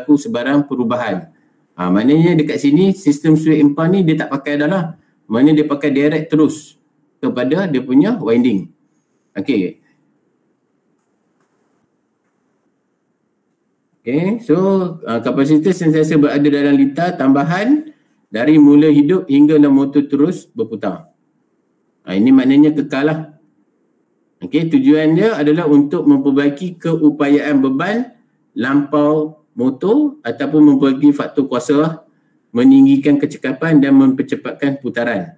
berlaku sebarang perubahan. Maknanya dekat sini sistem switch impulse ni dia tak pakai dah lah. Maknanya dia pakai direct terus kepada dia punya winding. Okey. Okay, so kapasitor sentiasa berada dalam litar tambahan dari mula hidup hingga motor terus berputar. Ini maknanya kekal lah. Okay, tujuan dia adalah untuk memperbaiki keupayaan beban lampau motor ataupun memperbaiki faktor kuasa, meninggikan kecekapan dan mempercepatkan putaran.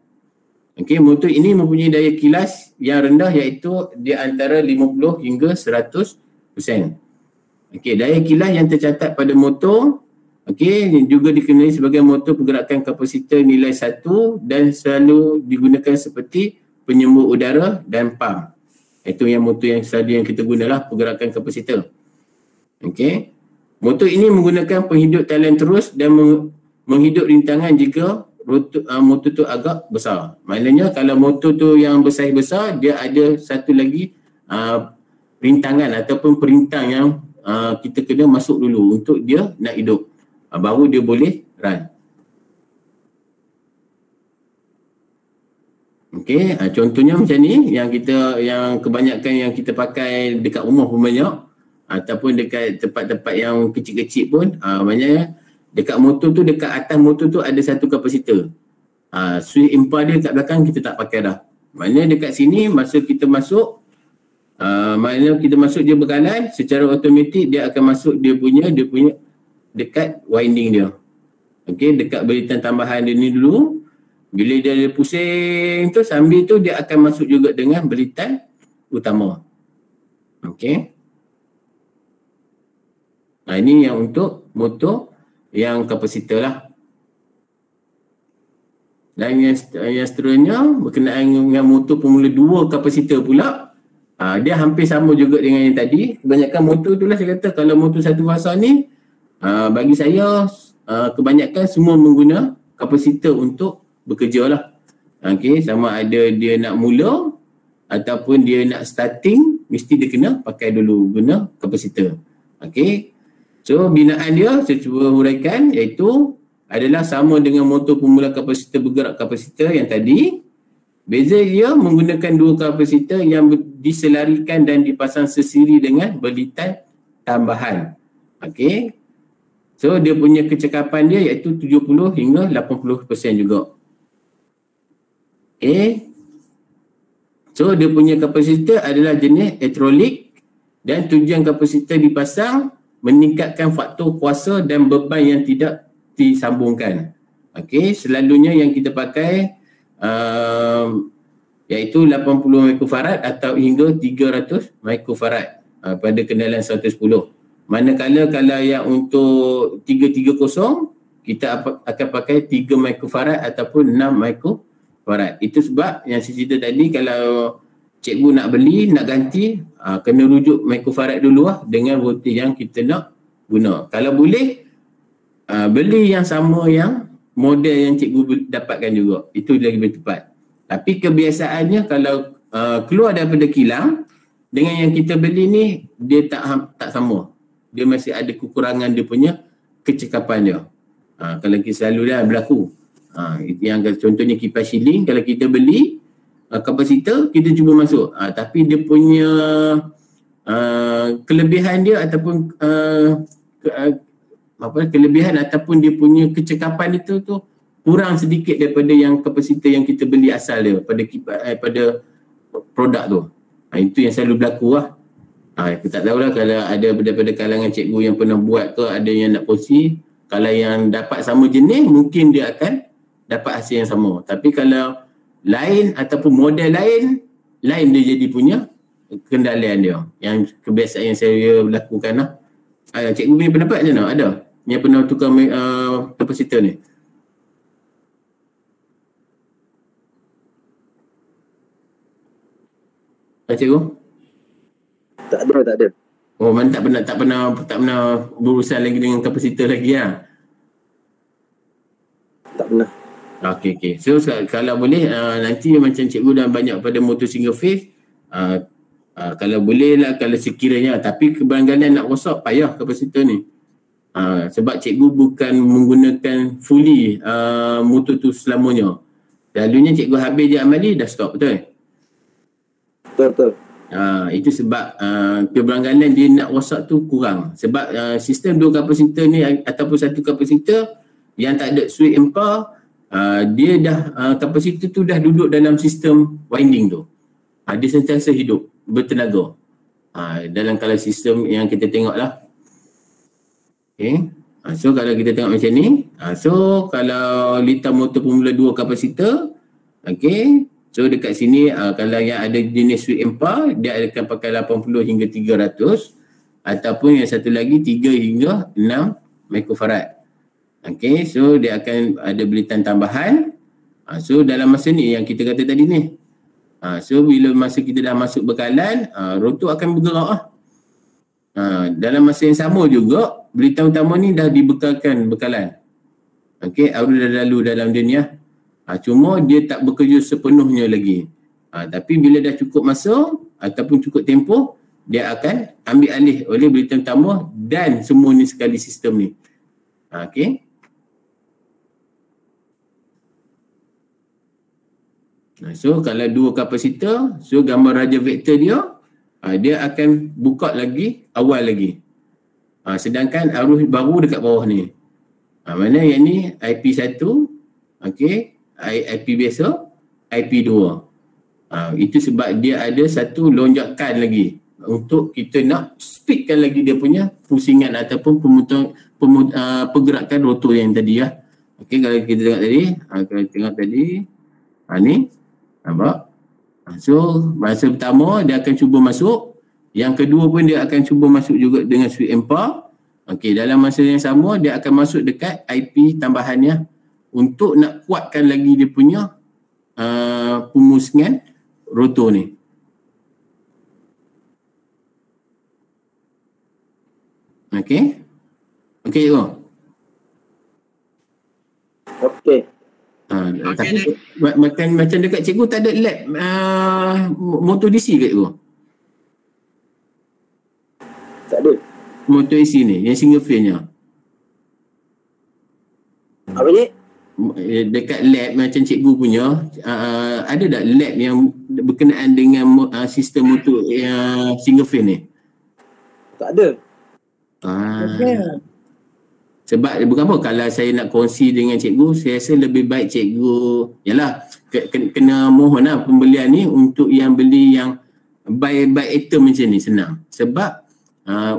Okay, motor ini mempunyai daya kilas yang rendah iaitu di antara 50 hingga 100%. Okey, daya kilas yang tercatat pada motor juga dikenali sebagai motor pergerakan kapasitor nilai 1 dan selalu digunakan seperti penyembur udara dan pam. Itu yang motor yang selalu yang kita gunalah pergerakan kapasitor. Okey. Motor ini menggunakan penghidup talian terus dan menghidup rintangan jika motor tu agak besar. Maknanya kalau motor tu yang besar-besar, dia ada satu lagi rintangan ataupun perintang yang kita kena masuk dulu untuk dia nak hidup, baru dia boleh run. Okey, contohnya macam ni yang kebanyakan yang kita pakai dekat rumah pun banyak, ataupun dekat tempat-tempat yang kecil-kecil pun maknanya dekat motor tu, dekat atas motor tu ada satu kapasitor. Switch impulse dia kat belakang kita tak pakai dah. Maknanya dekat sini masa kita masuk maknanya kita masuk dia berkalan, secara automatik dia akan masuk dia punya dekat winding dia. Okey, dekat belitan tambahan dia ni dulu. Bila dia pusing tu, sambil tu dia akan masuk juga dengan belitan utama. Okey. Ini yang untuk motor yang kapasitor lah. Dan yang seterusnya berkenaan dengan motor Formula 2 kapasitor pula. Dia hampir sama juga dengan yang tadi. Kebanyakan motor tu lah saya kata, kalau motor satu fasa ni bagi saya kebanyakan semua mengguna kapasitor untuk bekerja lah. Okay, sama ada dia nak mula ataupun dia nak starting, mesti dia kena pakai dulu guna kapasitor. Okay, so binaan dia saya cuba huraikan iaitu adalah sama dengan motor pemula kapasitor bergerak kapasitor yang tadi. Beza dia menggunakan dua kapasitor yang diselarikan dan dipasang sesiri dengan belitan tambahan. Okey. So dia punya kecekapan dia iaitu 70 hingga 80% juga. Okey. So dia punya kapasitor adalah jenis elektrolit dan tujuan kapasitor dipasang meningkatkan faktor kuasa dan beban yang tidak disambungkan. Okey, selalunya yang kita pakai iaitu 80 mikrofarad atau hingga 300 mikrofarad pada kendalan 110. Manakala kalau yang untuk 330 kita akan pakai 3 mikrofarad ataupun 6 mikrofarad. Itu sebab yang saya cerita tadi, kalau cikgu nak beli, nak ganti, kena rujuk mikrofarad dulu lah dengan voltage yang kita nak guna. Kalau boleh beli yang sama yang model yang cikgu dapatkan juga, itu lagi lebih tepat. Tapi kebiasaannya kalau keluar daripada kilang dengan yang kita beli ni, dia tak sama. Dia masih ada kekurangan dia punya kecekapan dia. Kalau kita selalu dah berlaku. Yang contohnya kipas shilling, kalau kita beli kapasitor, kita cuba masuk. Tapi dia punya kelebihan dia ataupun kelebihan ataupun dia punya kecekapan itu tu kurang sedikit daripada yang kapasitor yang kita beli asal dia pada produk tu. Itu yang selalu berlaku lah. Aku tak tahulah kalau ada daripada kalangan cikgu yang pernah buat ke, ada yang nak kongsi. Kalau yang dapat sama jenis, mungkin dia akan dapat hasil yang sama. Tapi kalau lain ataupun model lain dia jadi punya kendalian dia. Yang kebiasaan yang saya lakukan lah. Cikgu punya pendapat macam mana? Ada yang pernah tukar kapasitor ni? Cikgu? Tak ada. Oh, mana tak pernah berurusan lagi dengan kapasitor lagi lah? Tak pernah. Okey. So kalau boleh nanti macam cikgu dah banyak pada motor single phase, kalau boleh lah, kalau sekiranya, tapi kebarangkalian nak rosak, payah kapasitor ni. Sebab cikgu bukan menggunakan fully motor tu selamanya. Selalunya cikgu habis je amali dah stop, betul? Betul. Itu sebab keberanggalan dia nak rosak tu kurang. Sebab sistem 2 kapasitor ni ataupun 1 kapasitor yang tak ada switch empar, dia dah kapasitor tu dah duduk dalam sistem winding tu. Dia sentiasa hidup, bertenaga. Dalam kalau sistem yang kita tengok lah. Okay. So kalau kita tengok macam ni, so kalau litar motor Formula 2 kapasitor, okay, so dekat sini kalau yang ada jenis switch empar, dia akan pakai 80 hingga 300, ataupun yang satu lagi 3 hingga 6 mikrofarad. Okay, so dia akan ada belitan tambahan. So dalam masa ni yang kita kata tadi ni, so bila masa kita dah masuk bekalan, rotor akan bergerak lah. Dalam masa yang sama juga, belitan utama ni dah dibekalkan bekalan. Okay, arus dah lalu dalam dia ni lah. Cuma dia tak bekerja sepenuhnya lagi. Tapi bila dah cukup masa ataupun cukup tempoh, dia akan ambil alih oleh belitan utama dan semuanya sekali sistem ni. Okay. So kalau 2 kapasitor, so gambar raja vektor dia, dia akan buka lagi awal lagi. Sedangkan arus baru dekat bawah ni. Mana yang ni IP1, okay, IP biasa, IP2. Itu sebab dia ada satu lonjakan lagi untuk kita nak speedkan lagi dia punya pusingan ataupun pergerakan rotor yang tadi lah. Okay, kalau kita tengok tadi, ni nampak? So masa pertama dia akan cuba masuk, yang kedua pun dia akan cuba masuk juga dengan switch empar. Okey, dalam masa yang sama dia akan masuk dekat IP tambahannya untuk nak kuatkan lagi dia punya pemusingan rotor ni. Okey. Okey tu. Okey. Tapi macam dekat cikgu tak ada lab motor DC kat cikgu? Tak ada. Motor AC ni, yang single phase nya. Apa ni? Dekat lab macam cikgu punya, ada tak lab yang berkenaan dengan sistem motor single phase ni? Tak ada. Sebab bukan apa, kalau saya nak kongsi dengan cikgu, saya rasa lebih baik cikgu, yalah, kena mohon lah pembelian ni untuk yang beli yang by item macam ni senang. Sebab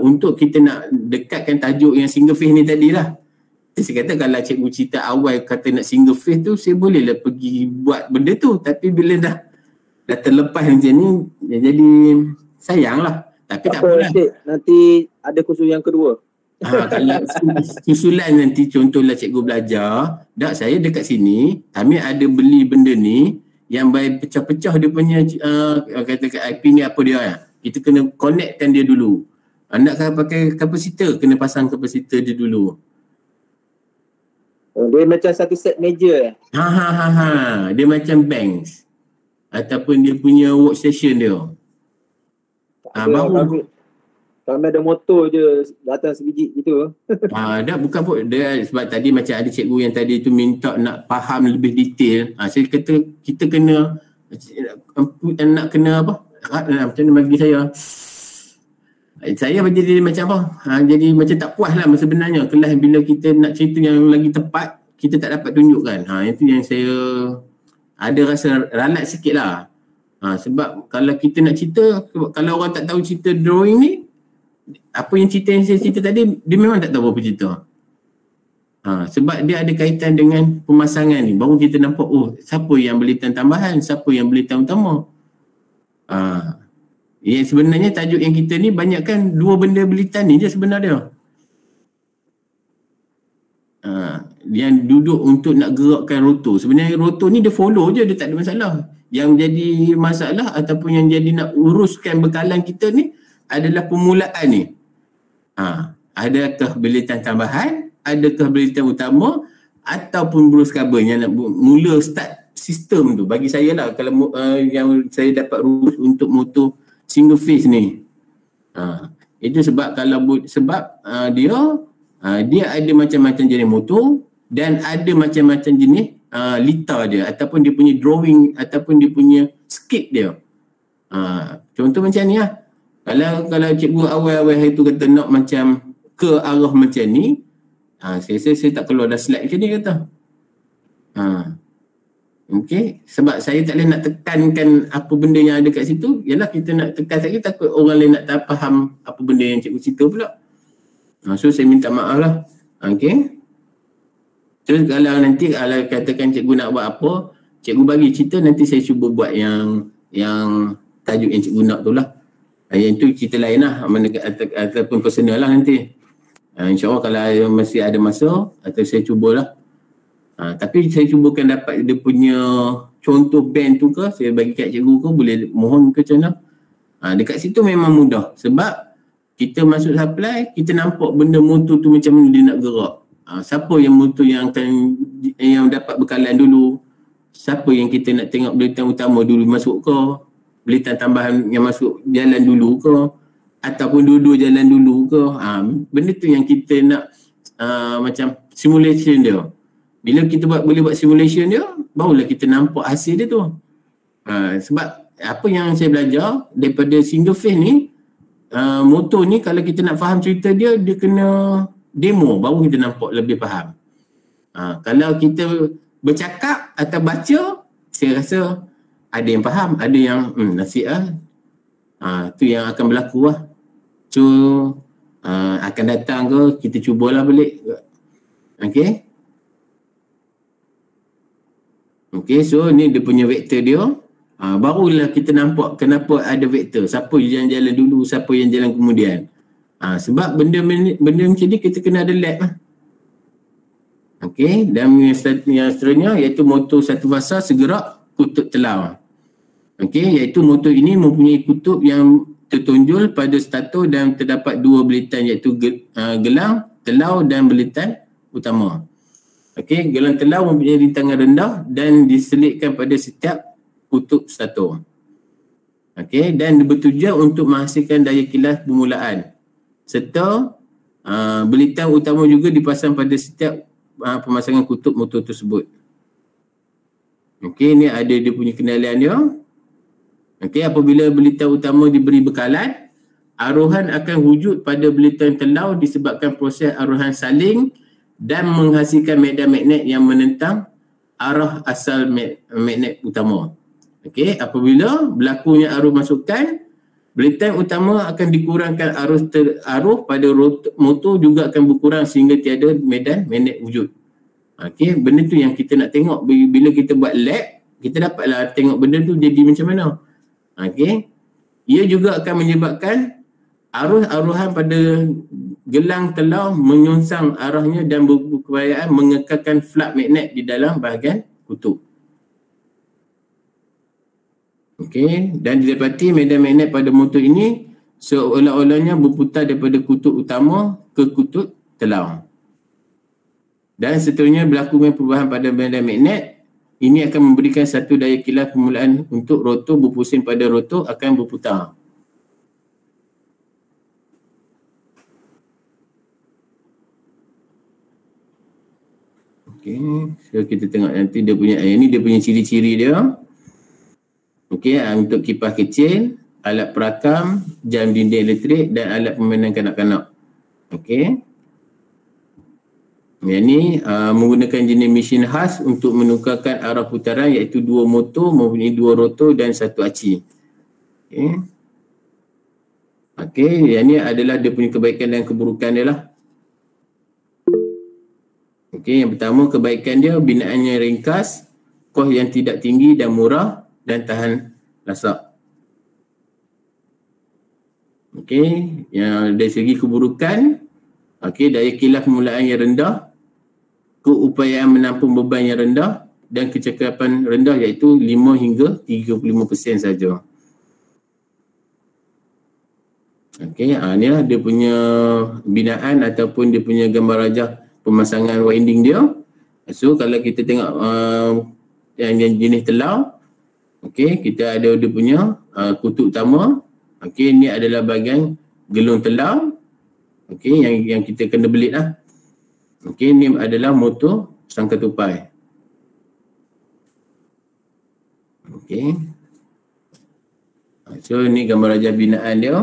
untuk kita nak dekatkan tajuk yang single phase ni tadi lah. Saya kata kalau cikgu cerita awal kata nak single phase tu, saya bolehlah pergi buat benda tu. Tapi bila dah terlepas macam ni, jadi sayang lah. Tapi tak apalah. Nanti ada kursus yang kedua. Kalau susulan nanti contohlah cikgu belajar, dak saya dekat sini kami ada beli benda ni yang by pecah-pecah dia punya katakan IP ni apa dia lah. Kita kena connectkan dia dulu. Nak pakai kapasitor, kena pasang kapasitor dia dulu. Dia macam satu set meja. Dia macam banks ataupun dia punya workstation dia. Baru kami ada motor je datang sebiji gitu. Dah bukan pun dia, sebab tadi macam ada cikgu yang tadi tu minta nak faham lebih detail. Saya kata kita kena nak kena apa? Macam mana bagi saya jadi macam apa? Jadi macam tak puas lah sebenarnya. Kelas bila kita nak cerita yang lagi tepat, kita tak dapat tunjukkan. Itu yang saya ada rasa ralat sikit lah. Sebab kalau kita nak cerita, kalau orang tak tahu cerita drawing ni, apa yang cerita yang saya cerita tadi, dia memang tak tahu apa cerita. Sebab dia ada kaitan dengan pemasangan ni. Baru kita nampak, siapa yang belitan tambahan, siapa yang belitan utama. Yang sebenarnya tajuk yang kita ni banyakkan dua benda belitan ni je sebenarnya. Yang duduk untuk nak gerakkan rotor. Sebenarnya rotor ni dia follow je, dia tak ada masalah. Yang jadi masalah ataupun yang jadi nak uruskan bekalan kita ni adalah permulaan ni. Adakah belitan tambahan, adakah belitan utama, ataupun brus carbon yang nak mula start sistem tu. Bagi saya lah, kalau yang saya dapat rules untuk motor single phase ni. Itu sebab kalau dia dia ada macam-macam jenis motor dan ada macam-macam jenis lita dia ataupun dia punya drawing ataupun dia punya skate dia. Contoh macam ni lah. Kalau cikgu awal-awal hari tu kata nak macam ke arah macam ni, saya tak keluar dah slide macam ni kata. Okey, sebab saya tak boleh nak tekankan apa benda yang ada kat situ. Yalah, kita nak tekan saja takut orang lain nak tak faham apa benda yang cikgu cerita pula. So saya minta maaf lah. Okey. Terus kalau nanti kalau katakan cikgu nak buat apa, cikgu bagi cerita, nanti saya cuba buat yang tajuk yang cikgu nak tu lah. Yang tu cerita lain lah ataupun personal lah nanti. InsyaAllah kalau masih ada masa atau saya cubalah. Tapi saya cubakan dapat dia punya contoh band tu ke, saya bagi kat cikgu ke, boleh mohon ke macam mana. Dekat situ memang mudah sebab kita masuk supply, kita nampak benda motor tu macam mana dia nak gerak. Siapa yang motor yang dapat bekalan dulu, siapa yang kita nak tengok belitan utama dulu masuk ke, belitan tambahan yang masuk jalan dulu ke, ataupun dua-dua jalan dulu ke. Benda tu yang kita nak macam simulation dia. Bila kita boleh buat simulation dia, barulah kita nampak hasil dia tu. Sebab apa yang saya belajar daripada single phase ni, motor ni kalau kita nak faham cerita dia, dia kena demo baru kita nampak lebih faham. Kalau kita bercakap atau baca, saya rasa ada yang faham, ada yang nasib lah. Tu yang akan berlaku lah. So akan datang ke, kita cubalah balik. Okay, so ni dia punya vektor dia. Barulah kita nampak kenapa ada vektor. Siapa yang jalan dulu, siapa yang jalan kemudian. Sebab benda macam ni kita kena ada lab lah. Okay, dan yang seterusnya iaitu motor satu fasa segerak kutub telau. Okay, iaitu motor ini mempunyai kutub yang tertonjol pada stator dan terdapat dua belitan iaitu gelang, telau dan belitan utama. Okey, gelang telau mempunyai rintangan rendah dan diselitkan pada setiap kutub stator. Okey, dan bertujuan untuk menghasilkan daya kilas permulaan. Serta belitan utama juga dipasang pada setiap pemasangan kutub motor tersebut. Okey, ni ada dia punya kenalan dia. Okey, apabila belitan utama diberi bekalan, aruhan akan wujud pada belitan telau disebabkan proses aruhan saling dan menghasilkan medan magnet yang menentang arah asal magnet utama. Okey, apabila berlakunya arus masukan, belitan utama akan dikurangkan arus pada motor juga akan berkurang sehingga tiada medan magnet wujud. Okey, benda tu yang kita nak tengok bila kita buat lab, kita dapatlah tengok benda tu jadi macam mana. Okey, ia juga akan menyebabkan arus-aruhan pada gelang telau menyongsang arahnya dan berupayaan mengekalkan flux magnet di dalam bahagian kutub. Okey, dan didapati medan magnet pada motor ini seolah-olahnya berputar daripada kutub utama ke kutub telau. Dan seterusnya berlakunya perubahan pada medan magnet. Ini akan memberikan satu daya kilas permulaan untuk rotor berpusing pada rotor akan berputar. Okey, so kita tengok nanti dia punya, ini dia punya ciri-ciri dia. Okey, untuk kipas kecil, alat perakam, jam dinding elektrik dan alat permainan kanak-kanak. Okey. Yang ni menggunakan jenis mesin khas untuk menukarkan arah putaran iaitu dua motor mempunyai dua rotor dan satu aci. Okey. Okey, yang ni adalah dia punya kebaikan dan keburukan dia lah. Okey, yang pertama kebaikan dia binaannya ringkas, kos yang tidak tinggi dan murah dan tahan lasak. Okey, yang dari segi keburukan, okey, daya kilas permulaan yang rendah, keupayaan menampung beban yang rendah dan kecekapan rendah iaitu 5 hingga 35% saja. Okey, ni lah dia punya binaan ataupun dia punya gambar rajah pemasangan winding dia. So kalau kita tengok yang jenis telau, okey, kita ada dia punya kutub utama. Okey, ni adalah bahagian gelung telau. Okey, yang kita kena belit lah. Okey, ni adalah motor sangka tupai. Okey. So ni gambar rajah binaan dia.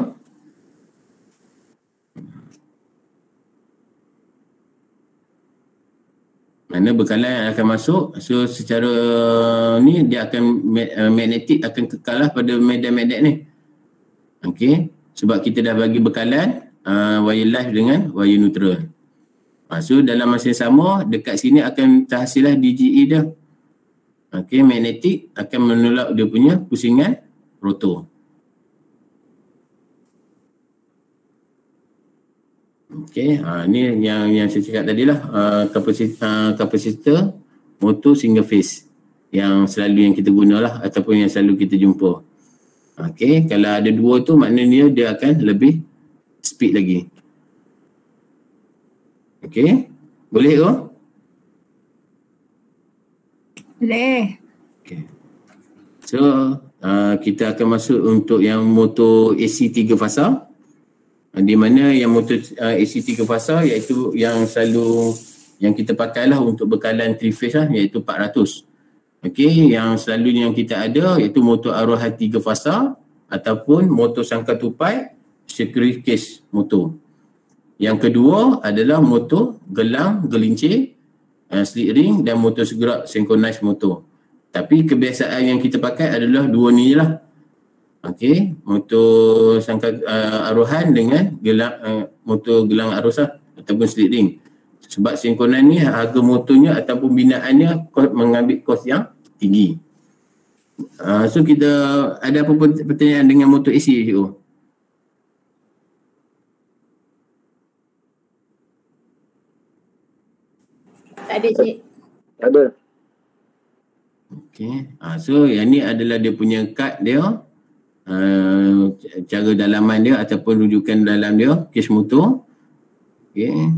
Mana bekalan yang akan masuk. So secara ni dia akan magnetik akan kekal lah pada medan-medan ni. Okey. Sebab kita dah bagi bekalan wire live dengan wire neutral. So dalam masa yang sama dekat sini akan terhasil lah DGE dia. Okey, magnetik akan menolak dia punya pusingan rotor. Okey, ni yang saya cakap tadi lah, kapasitor motor single phase yang selalu yang kita guna lah ataupun yang selalu kita jumpa. Okey, kalau ada dua tu maknanya dia akan lebih speed lagi. Okey, boleh ke? Boleh. Okay. So kita akan masuk untuk yang motor AC 3 fasa, di mana yang motor AC 3 fasa iaitu yang selalu yang kita pakai lah untuk bekalan 3 phase lah, iaitu 400. Okey, yang selalu yang kita ada iaitu motor arohan 3 fasa ataupun motor sangka tupai security case motor. Yang kedua adalah motor gelang gelincir, slip ring dan motor segera synchronized motor. Tapi kebiasaan yang kita pakai adalah dua ni lah. Okey, motor sangka arohan dengan gelang motor gelang arus lah ataupun slip ring. Sebab synchronize ni harga motornya ataupun binaannya mengambil kos yang tinggi. So kita ada apa pertanyaan dengan motor AC cikgu? Tak ada, Cik. Tak ada. Okey. So yang ni adalah dia punya kad dia. Cara dalaman dia ataupun rujukan dalam dia, case motor. Okey.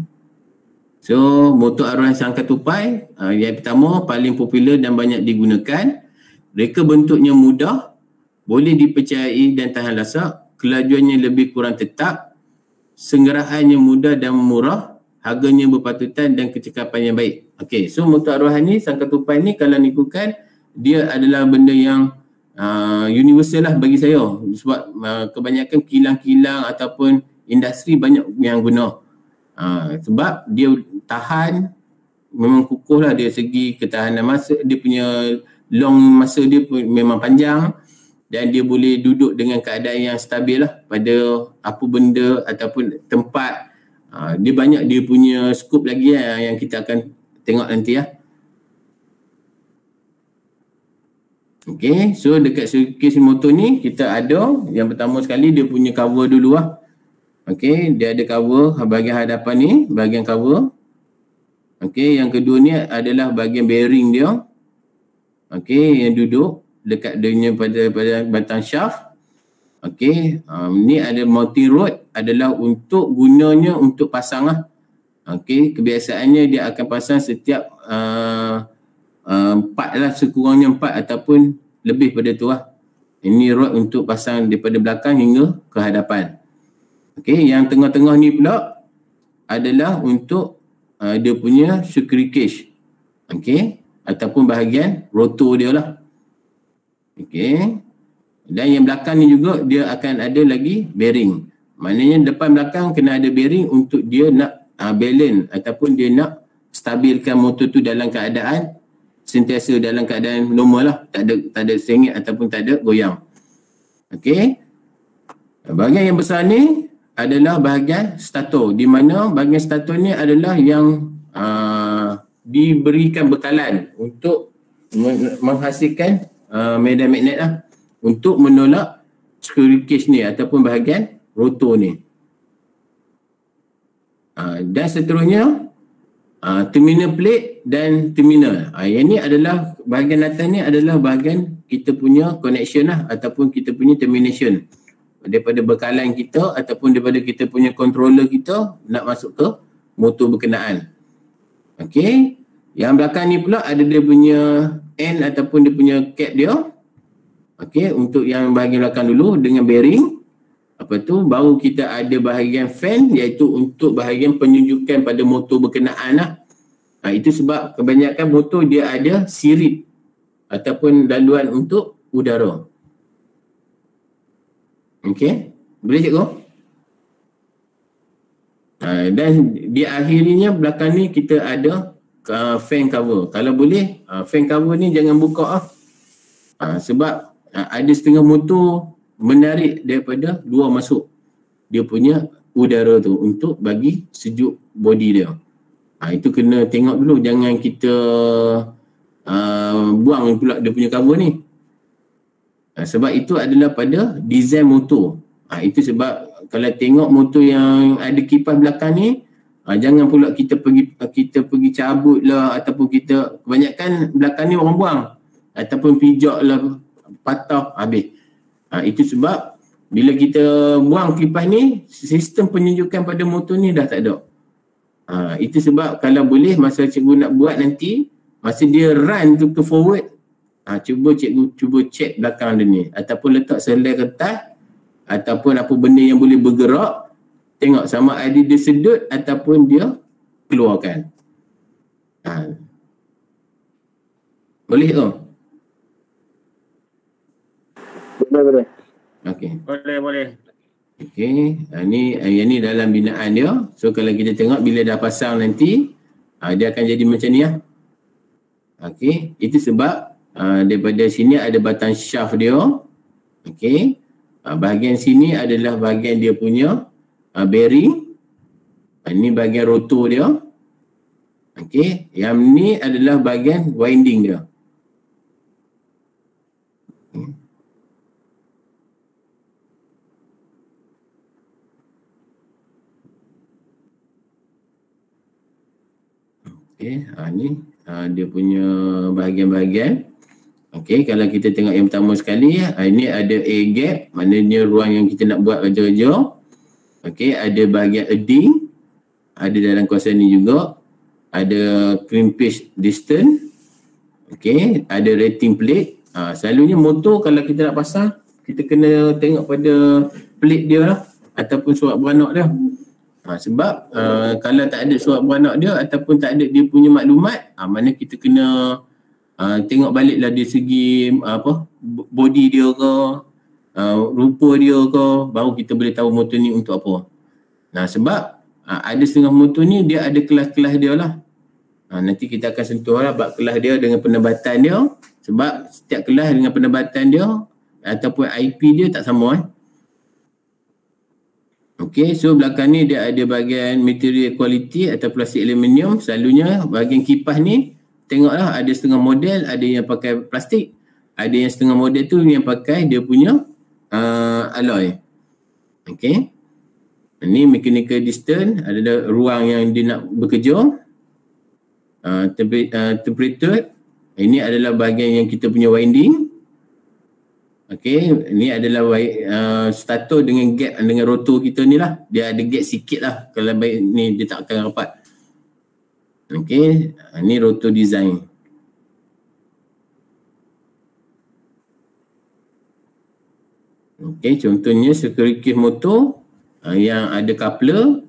So motor arohan sangka tupai yang pertama paling popular dan banyak digunakan. Reka bentuknya mudah, boleh dipercayai dan tahan lasak, kelajuannya lebih kurang tetap, senggerahannya mudah dan murah, harganya berpatutan dan kecekapan yang baik. Okey, so motor arohan ni sangka tupai ni kalau ikutkan dia adalah benda yang universal lah bagi saya, sebab kebanyakan kilang-kilang ataupun industri banyak yang guna. Sebab dia tahan, memang kukuh lah dari segi ketahanan masa, dia punya long masa dia pun memang panjang dan dia boleh duduk dengan keadaan yang stabil lah pada apa benda ataupun tempat. Dia banyak dia punya skop lagi yang kita akan tengok nanti lah. Okay, so dekat case motor ni kita ada yang pertama sekali dia punya cover dulu lah. Okay, dia ada cover bahagian hadapan ni, bahagian cover. Okay, yang kedua ni adalah bahagian bearing dia. Okay, yang duduk dekat dia pada batang shaft. Okay, ni ada mounting rod adalah untuk gunanya untuk pasang lah. Okay, kebiasaannya dia akan pasang setiap 4 lah, sekurangnya 4 ataupun lebih pada tu lah. Ini rod untuk pasang daripada belakang hingga ke hadapan. Okay, yang tengah-tengah ni pula adalah untuk dia punya security cage. Okay, ataupun bahagian rotor dia lah. Okay, dan yang belakang ni juga dia akan ada lagi bearing. Maknanya depan belakang kena ada bearing untuk dia nak balance ataupun dia nak stabilkan motor tu dalam keadaan sentiasa dalam keadaan normal lah, tak ada sengit ataupun tak ada goyang. Okey. Bahagian yang besar ni adalah bahagian stator, di mana bahagian stator ni adalah yang diberikan bekalan untuk menghasilkan medan magnet lah untuk menolak security cage ni ataupun bahagian rotor ni. Dan seterusnya terminal plate dan terminal. Yang ni adalah bahagian atas ni adalah bahagian kita punya connection lah ataupun kita punya termination daripada bekalan kita ataupun daripada kita punya controller kita nak masuk ke motor berkenaan. Okey, yang belakang ni pula ada dia punya end ataupun dia punya cap dia. Okey, untuk yang bahagian belakang dulu dengan bearing. baru kita ada bahagian fan, iaitu untuk bahagian penunjukan pada motor berkenaan lah. Itu sebab kebanyakan motor dia ada sirip ataupun laluan untuk udara. Okey, boleh cikgu? Dan di akhirnya belakang ni kita ada fan cover. Kalau boleh, fan cover ni jangan buka sebab ada setengah motor menarik daripada luar masuk dia punya udara tu untuk bagi sejuk body dia. Itu kena tengok dulu, jangan kita buang pula dia punya cover ni. Sebab itu adalah pada design motor. Itu sebab kalau tengok motor yang ada kipas belakang ni, jangan pula kita pergi cabut lah, ataupun kita kebanyakan belakang ni orang buang ataupun pijak lah, patah, habis. Itu sebab bila kita buang kipas ni, sistem penunjukan pada motor ni dah tak ada. Itu sebab kalau boleh masa cikgu nak buat nanti, masa dia run tu ke forward, cuba check belakang dia ni, ataupun letak selai kertas ataupun apa benda yang boleh bergerak, tengok sama ada dia sedut ataupun dia keluarkan. Boleh tu? Boleh. Okey. Boleh. Okey, yang ni dalam binaan dia. So kalau kita tengok bila dah pasang nanti, dia akan jadi macam ni lah. Okey, itu sebab daripada sini ada batang shaft dia. Okey, bahagian sini adalah bahagian dia punya bearing. Ini bahagian rotor dia. Okey, yang ni adalah bahagian winding dia. Okey, ni dia punya bahagian-bahagian. Okey, kalau kita tengok yang pertama sekali, ini ada air gap, maknanya ruang yang kita nak buat raja-raja. Okey, ada bahagian edding, ada dalam kawasan ni juga. Ada crimpage distance. Okey, ada rating plate. Selalunya motor kalau kita nak pasang, kita kena tengok pada plate dia lah, ataupun surat beranak dia. Sebab kalau tak ada surat beranak dia ataupun tak ada dia punya maklumat, mana kita kena tengok balik lah dari segi body dia ke, rupa dia ke, baru kita boleh tahu motor ni untuk apa. Sebab ada setengah motor ni dia ada kelas-kelas dia lah. Nanti kita akan sentuh lah bab kelas dia dengan penebatan dia. Sebab setiap kelas dengan penebatan dia ataupun IP dia tak sama. Okey, so belakang ni dia ada bahagian material quality atau plastik aluminium. Selalunya bahagian kipas ni, tengoklah ada setengah model ada yang pakai plastik, ada yang setengah model tu yang pakai dia punya alloy. Okey, ini mechanical distance adalah ruang yang dia nak bekerja. Temperature, ini adalah bahagian yang kita punya winding. Okey, ni adalah stator dengan gap dengan rotor kita ni lah. Dia ada gap sikit lah. Kalau baik ni dia tak akan rapat. Okey, ni rotor design. Okey, contohnya security motor yang ada coupler.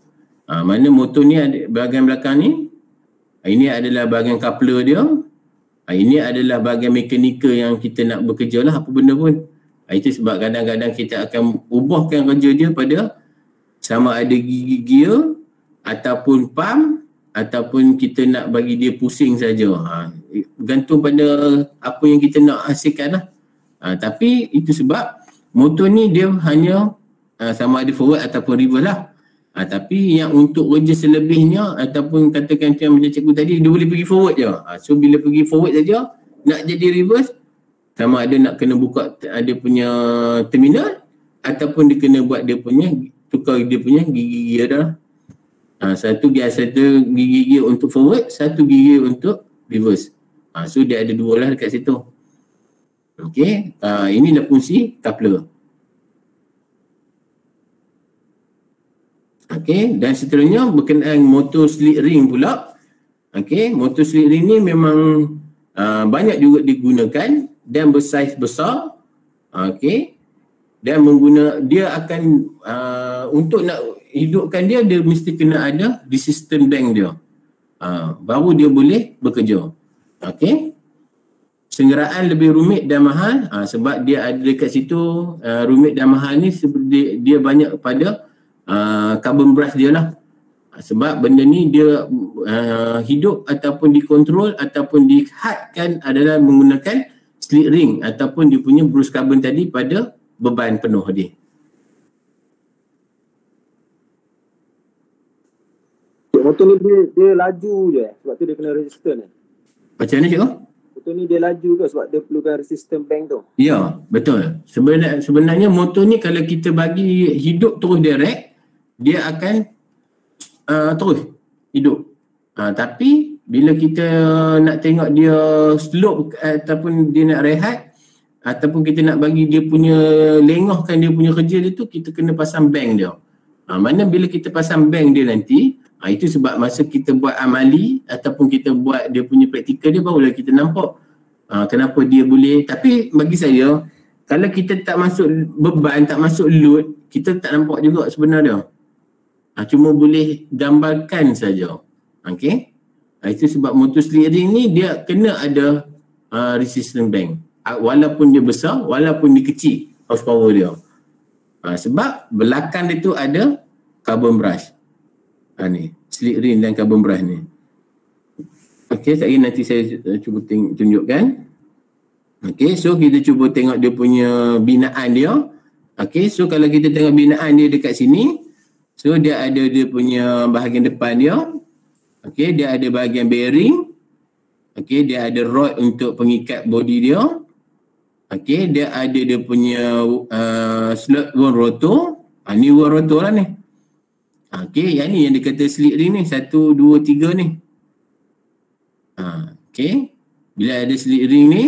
Mana motor ni ada bahagian belakang ni. Ini adalah bahagian coupler dia. Ini adalah bahagian mekanikal yang kita nak bekerja lah apa benda pun. Itu sebab kadang-kadang kita akan ubahkan kerja dia pada sama ada gigi gear ataupun pump ataupun kita nak bagi dia pusing saja. Bergantung pada apa yang kita nak hasilkan lah. Tapi itu sebab motor ni dia hanya sama ada forward ataupun reverse lah. Tapi yang untuk kerja selebihnya ataupun katakan macam cikgu tadi, dia boleh pergi forward je. So bila pergi forward saja, nak jadi reverse, sama ada nak kena buka dia punya terminal ataupun dia kena buat dia punya, tukar dia punya gigi gear dah. Satu gigi gear untuk forward, satu gigi gear untuk reverse. So dia ada dua lah dekat situ. Okey, inilah fungsi coupler. Okey, dan seterusnya berkenaan motor slick ring pula. Okey, motor slick ring ni memang banyak juga digunakan dan bersaiz besar. Okey, dan dia akan untuk nak hidupkan dia mesti kena ada di sistem bank dia. Baru dia boleh bekerja. Okey. Senggeraan lebih rumit dan mahal sebab dia ada dekat situ. Rumit dan mahal ni dia banyak pada carbon brush dia lah. Sebab benda ni dia hidup ataupun dikontrol ataupun dihadkan adalah menggunakan slit ring ataupun dia punya brush carbon tadi pada beban penuh dia. Motor ni dia laju je sebab tu dia kena resistant. Macam mana cikgu? Motor ni dia laju ke sebab dia perlukan resistant bank tu? Ya, betul. Sebenarnya motor ni kalau kita bagi hidup terus direct, dia akan terus hidup. Tapi bila kita nak tengok dia slope ataupun dia nak rehat ataupun kita nak bagi dia punya lengohkan dia punya kerja dia tu, kita kena pasang bank dia. Mana bila kita pasang bank dia nanti, itu sebab masa kita buat amali ataupun kita buat dia punya praktikal dia, barulah kita nampak kenapa dia boleh. Tapi bagi saya, kalau kita tak masuk beban, tak masuk load, kita tak nampak juga sebenarnya. Cuma boleh gambarkan saja. Okey. Itu sebab motor slit ring ni dia kena ada resistance bank. Walaupun dia besar, walaupun dia kecil horsepower dia. Sebab belakang dia tu ada carbon brush. Ni, slit ring dan carbon brush ni. Okey, nanti saya cuba tunjukkan. Okey, so kita cuba tengok dia punya binaan dia. Okey, so kalau kita tengok binaan dia dekat sini, so dia ada dia punya bahagian depan dia. Okey, dia ada bahagian bearing. Okey, dia ada rod untuk pengikat body dia. Okey, dia ada dia punya slot one rotor. Ni one rotor lah ni. Okey, yang ni yang dia kata slit ring ni 1, 2, 3 ni. Okey, bila ada slit ring ni,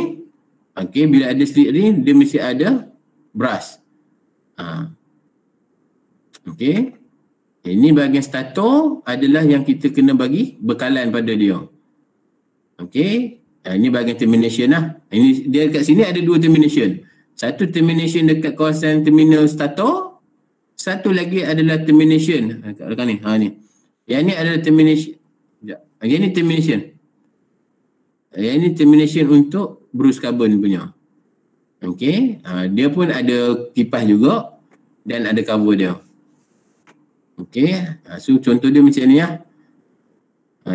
okey, bila ada slit ring dia mesti ada brush. Okey. Ini bahagian stator adalah yang kita kena bagi bekalan pada dia. Okey. Ini bahagian termination lah. Ini dia kat sini ada dua termination. Satu termination dekat kawasan terminal stator. Satu lagi adalah termination kat belakang ni. Ni. Yang ni adalah termination. Yang ni termination. Yang ni termination untuk brush carbon punya. Okey. Dia pun ada kipas juga dan ada cover dia. Okey. So contoh dia macam ni lah.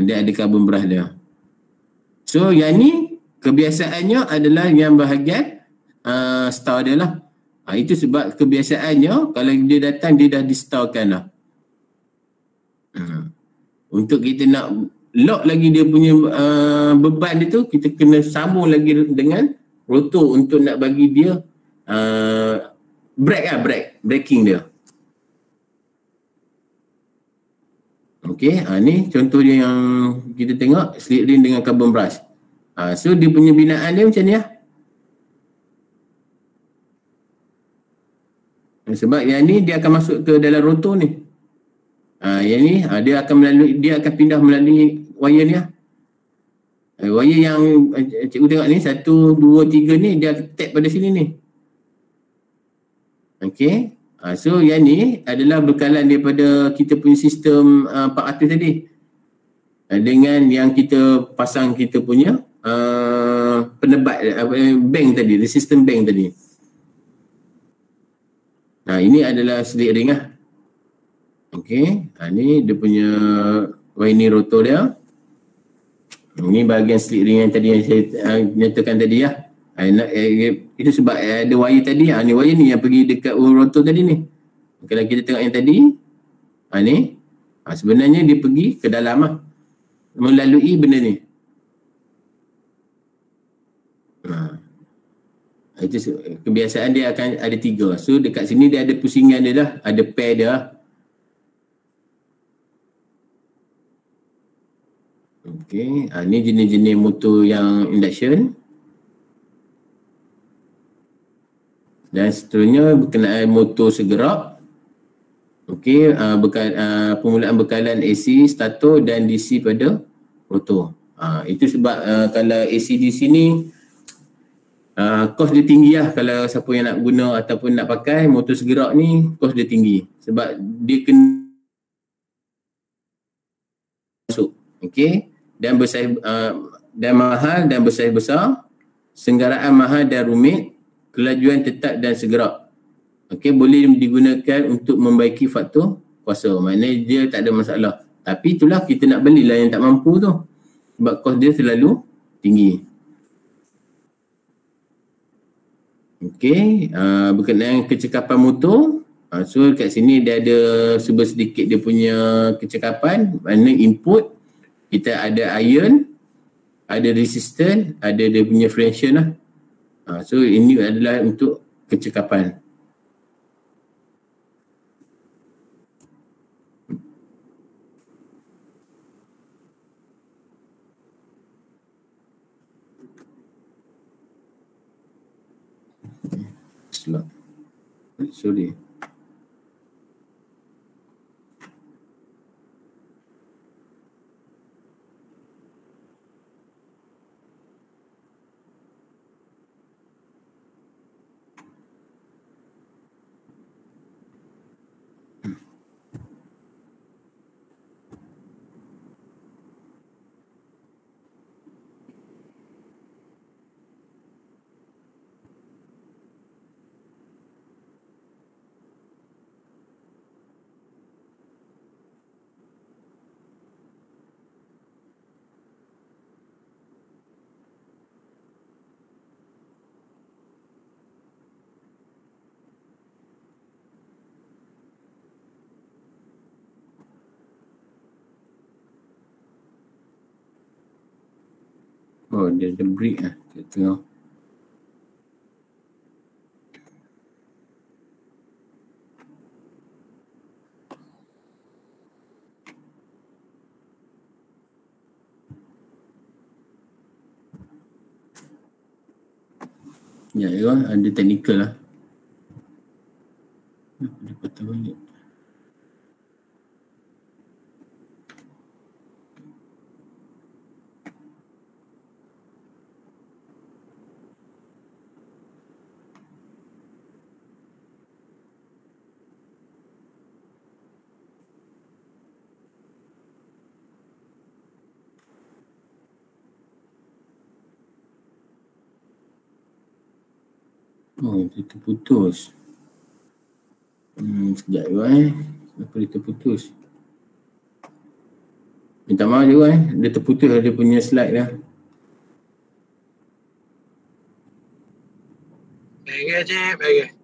Dia ada carbon brush dia. So yang ni kebiasaannya adalah yang bahagian star dia lah. Itu sebab kebiasaannya kalau dia datang dia dah di-starkan lah. Untuk kita nak lock lagi dia punya beban dia tu, kita kena sambung lagi dengan rotor untuk nak bagi dia braking dia. Okey, ni contoh dia yang kita tengok slit ring dengan carbon brush. So dia punya binaan dia macam ni lah. Sebab yang ni dia akan masuk ke dalam rotor ni. Yang ni dia akan pindah melalui wire ni lah. Wire yang cikgu tengok ni 1, 2, 3 ni dia tap pada sini ni. Okey. So yang ni adalah bekalan daripada kita punya sistem 400 tadi. Dengan yang kita pasang kita punya penebat bank tadi, resistant bank tadi. Ini adalah slit ring lah. Okey, ni dia punya winding rotor dia. Ini bahagian slit ring yang tadi yang saya nyatakan tadi lah. Itu sebab ada wire tadi. Ni wire ni yang pergi dekat rotor tadi ni. Kalau kita tengok yang tadi, ni sebenarnya dia pergi ke dalam lah, melalui benda ni. Itu kebiasaan dia akan ada 3. So dekat sini dia ada pusingan dia dah, ada pair dia. Okey, ni jenis-jenis motor yang induction. Dan seterusnya berkenaan motor segerak. Okey, permulaan bekalan AC, stator dan DC pada rotor. Itu sebab kalau AC di sini kos dia tinggi lah kalau siapa yang nak guna ataupun nak pakai motor segerak ni, kos dia tinggi sebab dia kena masuk. Okey, dan bersaiz dan mahal dan bersaiz besar, senggaraan mahal dan rumit, kelajuan tetap dan segerak. Okey, boleh digunakan untuk membaiki faktor kuasa. Maknanya dia tak ada masalah. Tapi itulah kita nak belilah yang tak mampu tu. Sebab kos dia terlalu tinggi. Okey, berkenaan kecekapan motor. So kat sini dia ada sedikit dia punya kecekapan. Mana input, kita ada iron, ada resistance, ada dia punya friction lah. So ini adalah untuk kecekapan. Sorry. Oh, dia ada break lah. Kita tengok. Ya, ada technical lah. Dia patah balik. Oh, dia terputus. Sekejap juga Kenapa dia terputus? Minta maaf juga dia terputus dia punya slide dah. Baik cik, baik.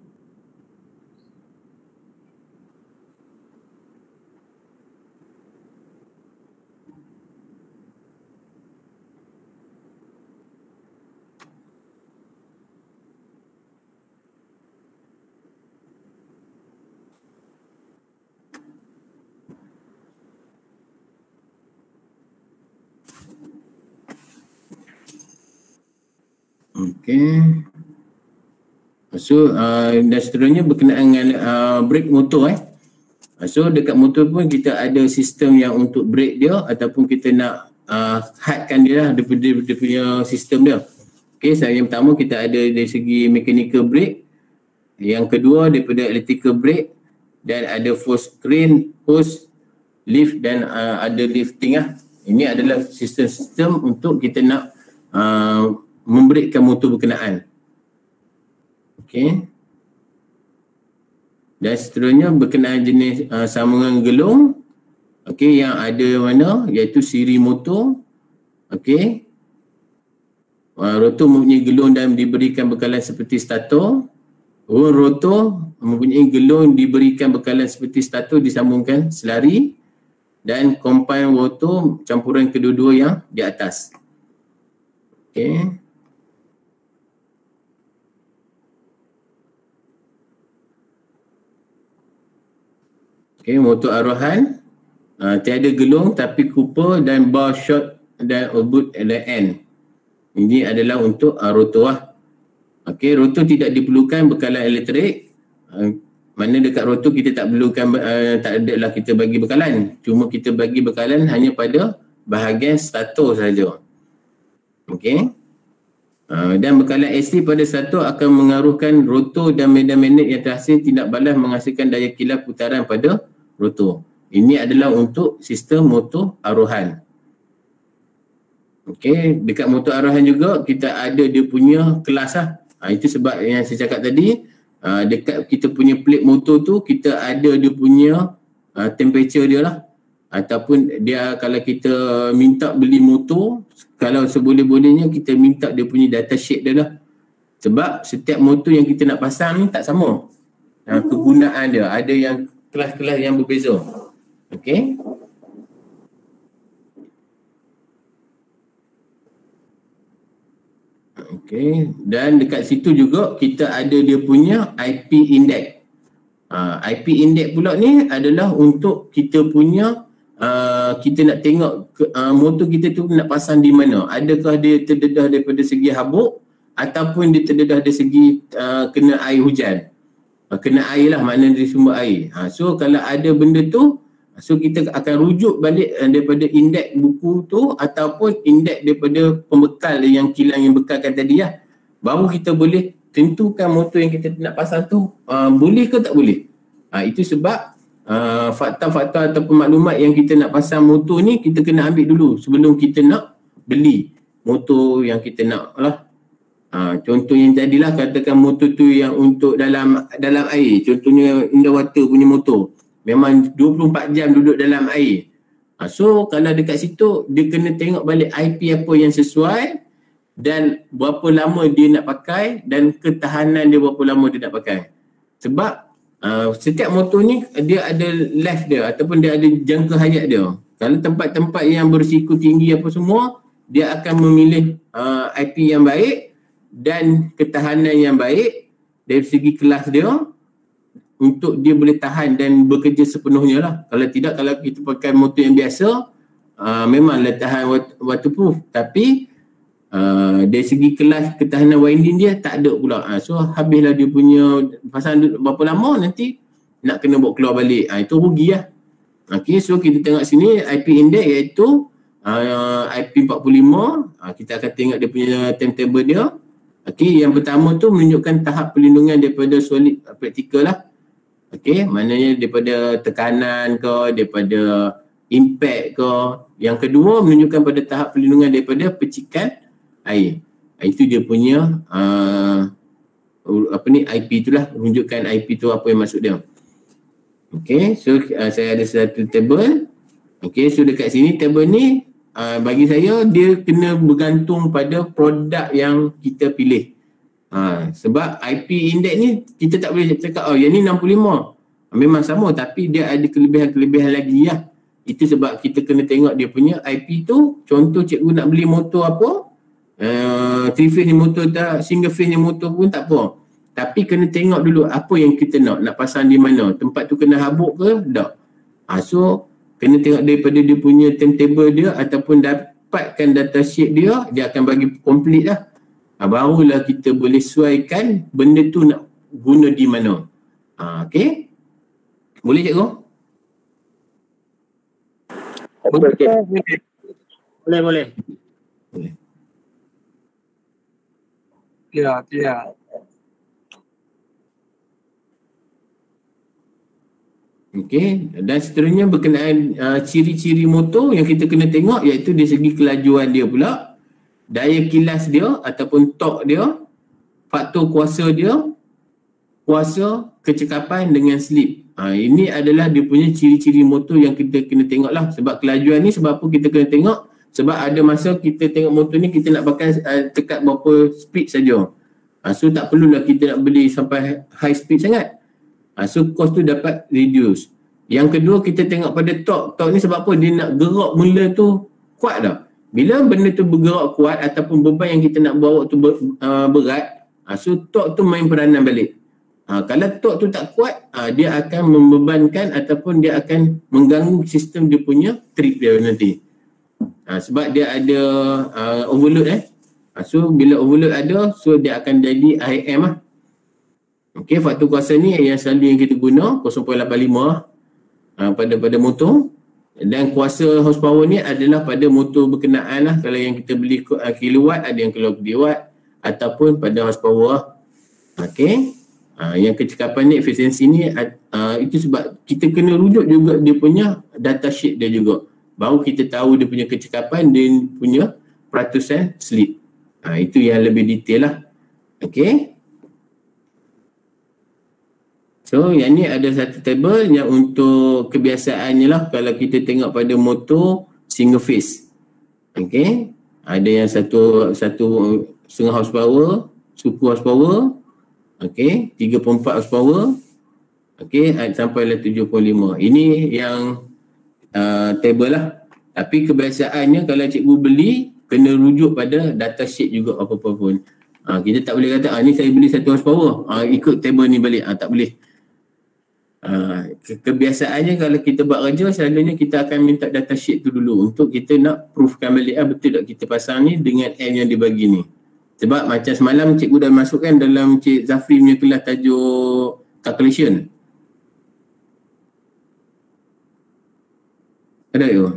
Okey. So dan seterusnya berkenaan dengan brake motor So dekat motor pun kita ada sistem yang untuk brake dia ataupun kita nak hadkan dia lah dia punya sistem dia. Okey, so yang pertama kita ada dari segi mechanical brake. Yang kedua daripada electrical brake dan ada force crane, hose, lift dan ada lifting lah. Ini adalah sistem-sistem untuk kita nak membreakkan motor berkenaan. Okey. Dan seterusnya berkenaan jenis sambungan gelung. Okey, yang ada mana iaitu siri motor. Okey. Rotor mempunyai gelung dan diberikan bekalan seperti stator. Rotor mempunyai gelung diberikan bekalan seperti stator disambungkan selari. Dan combine rotor campuran kedua-dua yang di atas. Okey. Okey, motor arahan tiada gelung tapi cooper dan bar short dan obut at the end. Ini adalah untuk rotor lah. Okey, rotor tidak diperlukan bekalan elektrik. Mana dekat rotor kita tak perlukan, tak ada lah kita bagi bekalan. Cuma kita bagi bekalan hanya pada bahagian stator saja. Okey. Dan bekalan AC pada satu akan mengaruhkan rotor dan medan magnet yang terhasil tidak balas menghasilkan daya kilat putaran pada rotor. Ini adalah untuk sistem motor aruhan. Okey, dekat motor aruhan juga kita ada dia punya kelas lah. Itu sebab yang saya cakap tadi, dekat kita punya plate motor tu kita ada dia punya temperature dia lah. Ataupun dia kalau kita minta beli motor, kalau seboleh-bolehnya kita minta dia punya data sheet dia lah. Sebab setiap motor yang kita nak pasang ni tak sama. Kegunaan dia, ada yang kelas-kelas yang berbeza. Okey. Okey, dan dekat situ juga kita ada dia punya IP index. IP index pula ni adalah untuk kita punya kita nak tengok motor kita tu nak pasang di mana. Adakah dia terdedah daripada segi habuk ataupun dia terdedah dari segi kena air hujan. Kena air lah, maknanya dari sumber air. So kalau ada benda tu, so kita akan rujuk balik daripada indeks buku tu ataupun indeks daripada pembekal yang kilang yang bekalkan tadi lah. Baru kita boleh tentukan motor yang kita nak pasang tu boleh ke tak boleh. Itu sebab fakta-fakta ataupun maklumat yang kita nak pasang motor ni kita kena ambil dulu sebelum kita nak beli motor yang kita nak lah. Contoh yang tadilah, katakan motor tu yang untuk dalam air, contohnya underwater punya motor, memang 24 jam duduk dalam air. So kalau dekat situ dia kena tengok balik IP apa yang sesuai dan berapa lama dia nak pakai dan ketahanan dia berapa lama dia nak pakai. Sebab setiap motor ni dia ada life dia ataupun dia ada jangka hayat dia. Kalau tempat-tempat yang berisiko tinggi apa semua, dia akan memilih IP yang baik dan ketahanan yang baik dari segi kelas dia untuk dia boleh tahan dan bekerja sepenuhnya lah. Kalau tidak, kalau kita pakai motor yang biasa, memanglah tahan waterproof, tapi dari segi kelas ketahanan winding dia tak ada pula. So habislah dia punya pasang berapa lama, nanti nak kena bawa keluar balik. Itu rugi lah. Okay, so kita tengok sini IP index iaitu IP45. Kita akan tengok dia punya timetable dia. Okay, yang pertama tu menunjukkan tahap perlindungan daripada solid praktikal lah. Okay, maknanya daripada tekanan ke, daripada impact ke. Yang kedua menunjukkan pada tahap perlindungan daripada percikan air. Itu dia punya IP tu lah, menunjukkan IP tu apa yang maksud dia. Okay, so saya ada satu table. Okay, so dekat sini table ni bagi saya dia kena bergantung pada produk yang kita pilih. Sebab IP index ni kita tak boleh cakap yang ni 65. Memang sama, tapi dia ada kelebihan-kelebihan lagi lah. Itu sebab kita kena tengok dia punya IP tu. Contoh cikgu nak beli motor apa, 3 phase ni motor tak, single phase ni motor pun tak apa. Tapi kena tengok dulu apa yang kita nak pasang di mana. Tempat tu kena habuk ke tak. So kena tengok daripada dia punya timetable dia ataupun dapatkan data sheet dia, dia akan bagi complete lah. Barulah kita boleh sesuaikan benda tu nak guna di mana. Okay, boleh cikgu? Okay. Boleh. Ya. Okey, dan seterusnya berkenaan ciri-ciri motor yang kita kena tengok, iaitu dari segi kelajuan dia pula, daya kilas dia ataupun torque dia, faktor kuasa dia, kuasa, kecekapan dengan slip. Ini adalah dia punya ciri-ciri motor yang kita kena tengok lah. Sebab kelajuan ni sebab apa kita kena tengok? Sebab ada masa kita tengok motor ni kita nak pakai tekat berapa speed saja. So tak perlulah kita nak beli sampai high speed sangat. So cost tu dapat reduce. Yang kedua kita tengok pada torque. Torque ni sebab apa? Dia nak gerak mula tu kuat dah. Bila benda tu bergerak kuat ataupun beban yang kita nak bawa tu berat, so torque tu main peranan balik. Kalau torque tu tak kuat, dia akan membebankan ataupun dia akan mengganggu sistem dia punya trip dia nanti. Sebab dia ada overload So bila overload ada, so dia akan jadi IM lah. Okey, faktor kuasa ni yang selalu yang kita guna 0.85 pada motor, dan kuasa horsepower ni adalah pada motor berkenaan lah. Kalau yang kita beli kilowatt, ada yang kilowatt, ataupun pada horsepower. Okey. Yang kecekapan ni, efisiensi ni, itu sebab kita kena rujuk juga dia punya data sheet dia juga. Baru kita tahu dia punya kecekapan dan punya peratusan slip. Itu yang lebih detail lah. Okey. So yang ni ada satu table yang untuk kebiasaannya lah kalau kita tengok pada motor single phase. Okey. Ada yang satu setengah horsepower, suku horsepower. Okey, 3.4 horsepower. Okey, sampailah 75. Ini yang table lah. Tapi kebiasaannya kalau cikgu beli kena rujuk pada data sheet juga apa-apa pun. Kita tak boleh kata ni saya beli 1 horsepower, ikut table ni balik. Tak boleh. Kebiasaannya kalau kita buat kerja selalunya kita akan minta data sheet tu dulu untuk kita nak proofkan balik betul tak kita pasang ni dengan M yang dibagi ni. Sebab macam semalam cikgu dah masukkan dalam Cik Zafri punya kelas tajuk calculation. Ada ke?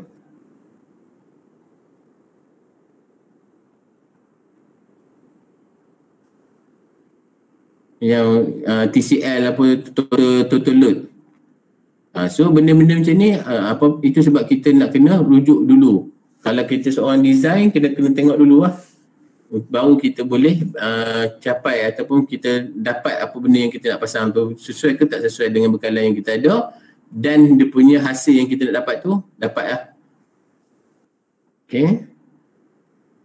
Yang TCL apa total load. So benda-benda macam ni itu sebab kita nak kena rujuk dulu. Kalau kita seorang design kena tengok dulu lah. Baru kita boleh capai ataupun kita dapat apa benda yang kita nak pasang tu sesuai ke tak sesuai dengan bekalan yang kita ada dan dia punya hasil yang kita nak dapat tu dapat lah.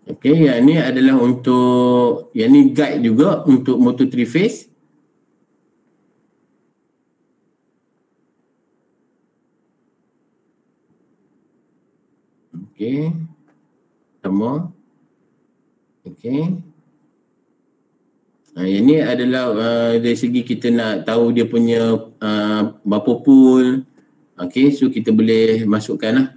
Okay, yang ni adalah untuk, yang ni guide juga untuk motor 3 phase. Okay, sama. Okay. Yang ni adalah dari segi kita nak tahu dia punya berapa pole. Okay, so kita boleh masukkan lah.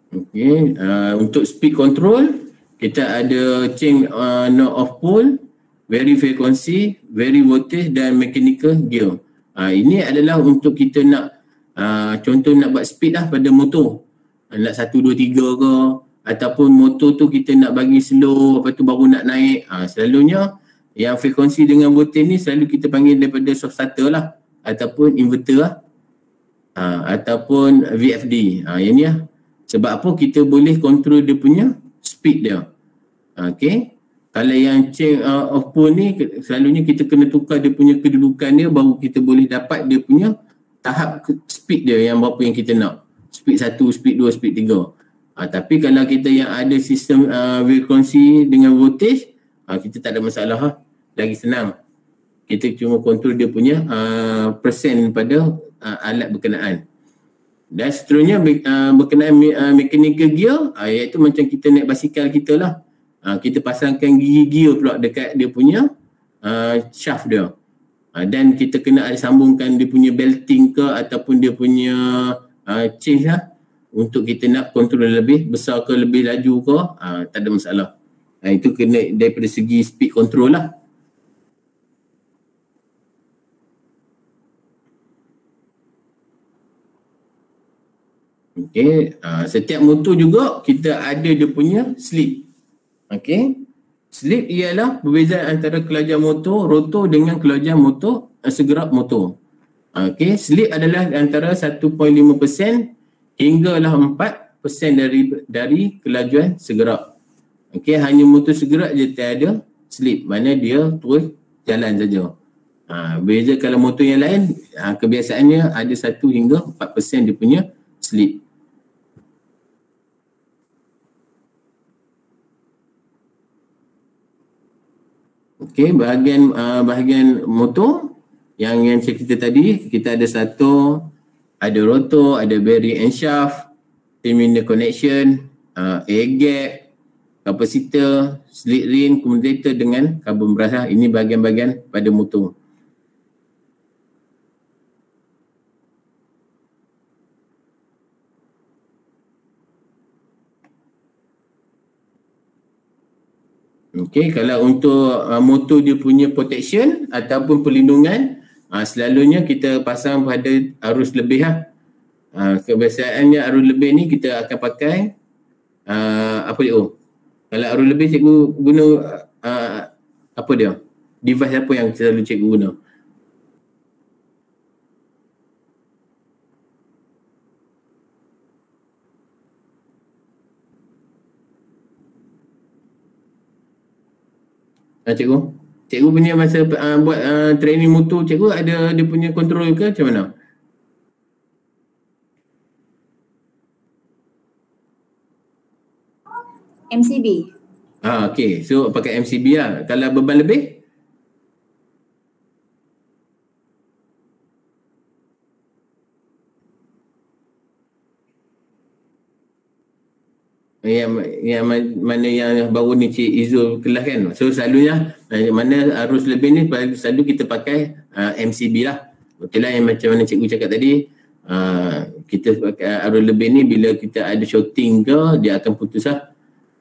Okay, untuk speed control kita ada change knob of pole, vary frequency, vary voltage dan mechanical gear. Ini adalah untuk kita nak contoh nak buat speed lah pada motor. Nak 1, 2, 3 ke ataupun motor tu kita nak bagi slow lepas tu baru nak naik. Selalunya yang frekuensi dengan voltage ni selalu kita panggil daripada soft starter lah ataupun inverter lah ataupun VFD. Yang ni lah. Sebab apa kita boleh control dia punya speed dia. Okay. Kalau yang change of pole ni selalunya kita kena tukar dia punya kedudukan dia baru kita boleh dapat dia punya tahap speed dia yang berapa yang kita nak. Speed 1, speed 2, speed 3. Tapi kalau kita yang ada sistem frekuensi dengan voltage, kita tak ada masalah lah. Lagi senang. Kita cuma kontrol dia punya persen pada alat berkenaan. Dan seterusnya berkenaan mechanical gear, iaitu macam kita naik basikal kita lah. Kita pasangkan gigi gear pula dekat dia punya shaft dia. Dan kita kena ada sambungkan dia punya belting ke ataupun dia punya change lah untuk kita nak kontrol lebih besar ke lebih laju ke, tak ada masalah. Itu kena daripada segi speed control lah. Okay, setiap motor juga kita ada dia punya slip. Okay, slip ialah perbezaan antara kelajuan motor rotor dengan kelajuan motor segerak motor. Okay, slip adalah antara 1.5% hinggalah 4% dari kelajuan segerak. Okay, hanya motor segerak je tak ada slip, mana dia terus jalan saja. Beza kalau motor yang lain kebiasaannya ada 1 hingga 4% dia punya slip. Okay, bahagian motor yang cerita tadi, kita ada satu, ada rotor, ada bearing and shaft, terminal connection, air gap, kapasitor, slip ring, commutator dengan karbon brass. Ini bahagian-bahagian pada motor. Okey, kalau untuk motor dia punya protection ataupun perlindungan, selalunya kita pasang pada arus lebih lah. Kebiasaannya arus lebih ni kita akan pakai apa dia? Kalau arus lebih cikgu guna apa dia? Device apa yang selalu cikgu guna? Cikgu? Cikgu punya masa buat training motor cikgu ada dia punya control ke macam mana? MCB. Okey. So pakai MCB lah. Kalau beban lebih? Yang mana yang baru ni Cik Izul kelas kan. So selalunya mana arus lebih ni selalu kita pakai MCB lah. Betul lah yang macam mana cikgu cakap tadi. Kita pakai arus lebih ni bila kita ada shorting ke dia akan putus lah.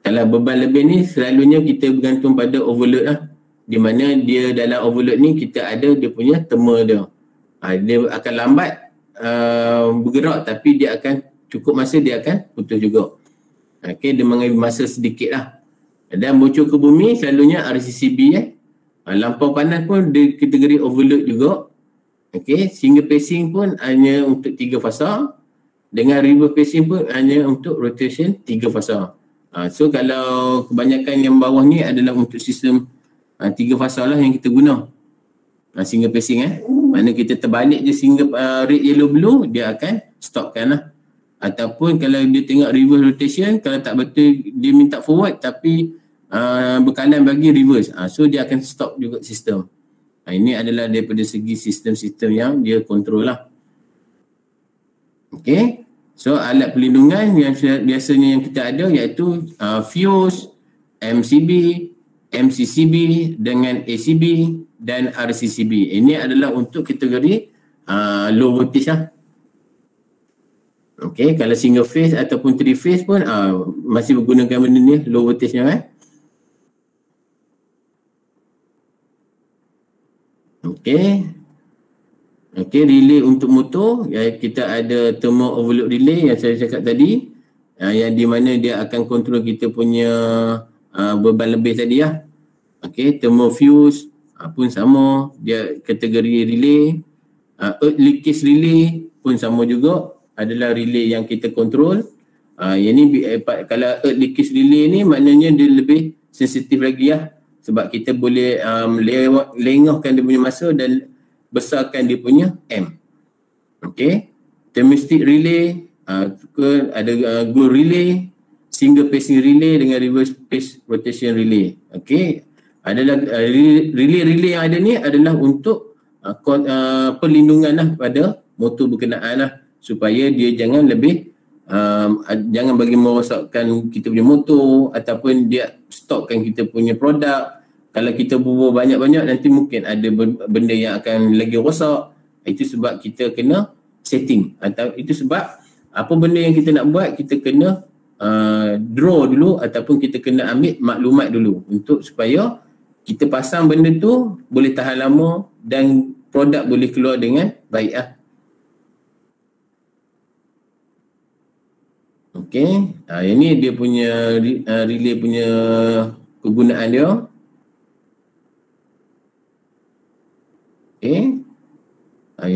Kalau beban lebih ni selalunya kita bergantung pada overload lah. Di mana dia dalam overload ni kita ada dia punya thermal dia. Dia akan lambat bergerak tapi dia akan cukup masa dia akan putus juga. Okey, dia mengambil masa sedikit lah. Dan bocor ke bumi selalunya RCCB lampau panas pun dia kategori overload juga. Okey, single pacing pun hanya untuk 3 fasa. Dengan reverse pacing pun hanya untuk rotation 3 fasa. So kalau kebanyakan yang bawah ni adalah untuk sistem 3 fasa lah yang kita guna. Single pacing mana kita terbalik je single red yellow blue dia akan stopkan lah. Ataupun kalau dia tengok reverse rotation kalau tak betul dia minta forward tapi berkanan bagi reverse. So dia akan stop juga sistem. Ini adalah daripada segi sistem-sistem yang dia control lah. Okay. So alat pelindungan yang biasanya yang kita ada iaitu fuse, MCB, MCCB dengan ACB dan RCCB. Ini adalah untuk kategori low voltage lah. Okay, kalau single phase ataupun three phase pun masih menggunakan benda ni low voltage nya Okay. Okay, relay untuk motor kita ada thermal overload relay yang saya cakap tadi yang di mana dia akan kontrol kita punya beban lebih tadi lah. Okay, thermal fuse pun sama, dia kategori relay. Earth leakage relay pun sama juga, adalah relay yang kita kontrol. Yang ni kalau earth leakage relay ni maknanya dia lebih sensitif lagi lah, sebab kita boleh lengahkan dia punya masa dan besarkan dia punya M. Okay, thermistic relay, ada gold relay, single pacing relay dengan reverse pace rotation relay. Okay, adalah relay-relay yang ada ni adalah untuk perlindungan lah pada motor berkenaan lah, supaya dia jangan lebih jangan bagi merosakkan kita punya motor ataupun dia stopkan kita punya produk. Kalau kita bubuh banyak-banyak nanti mungkin ada benda yang akan lagi rosak. Itu sebab kita kena setting, atau itu sebab apa benda yang kita nak buat kita kena draw dulu ataupun kita kena ambil maklumat dulu untuk supaya kita pasang benda tu boleh tahan lama dan produk boleh keluar dengan baik lah. Okay, ini dia punya relay punya kegunaan dia. Okay,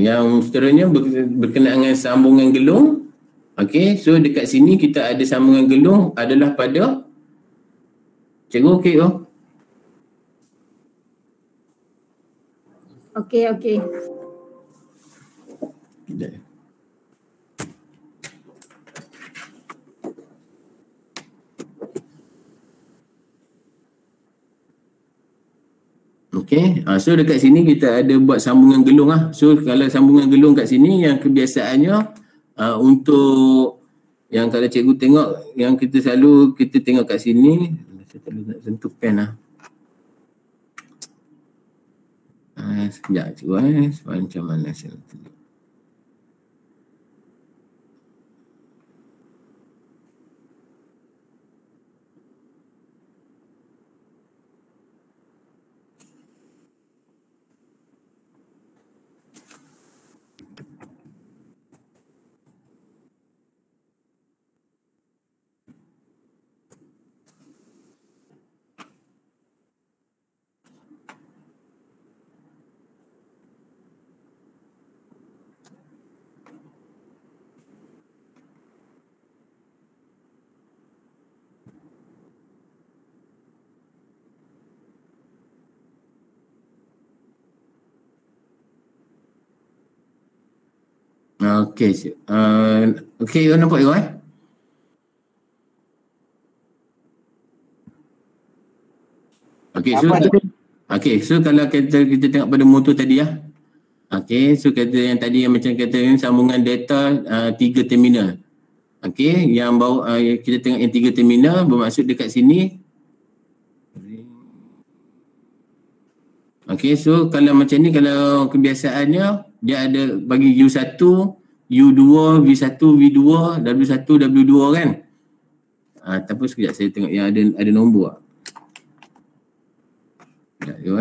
yang seterusnya berkenaan dengan sambungan gelung. Okay, so dekat sini kita ada sambungan gelung adalah pada cikgu okey ke? Okey. Okay, so dekat sini kita ada buat sambungan gelung lah. So kalau sambungan gelung kat sini yang kebiasaannya untuk yang kalau cikgu tengok yang kita selalu kita tengok kat sini, saya tak nak sentuh pen lah. Sekejap cikgu macam mana saya nak tunjuk. Okey. Okey, you nampak you Okey, so kalau kita tengok pada motor tadi Okey, so kata yang tadi yang macam kata sambungan data 3 terminal. Okey, yang bawah kita tengok yang 3 terminal bermaksud dekat sini. Okey, so kalau macam ni, kalau kebiasaannya dia ada bagi U1, U2, V1, V2, W1, W2 kan. Tapi sekejap saya tengok yang ada nombor. Sekejap you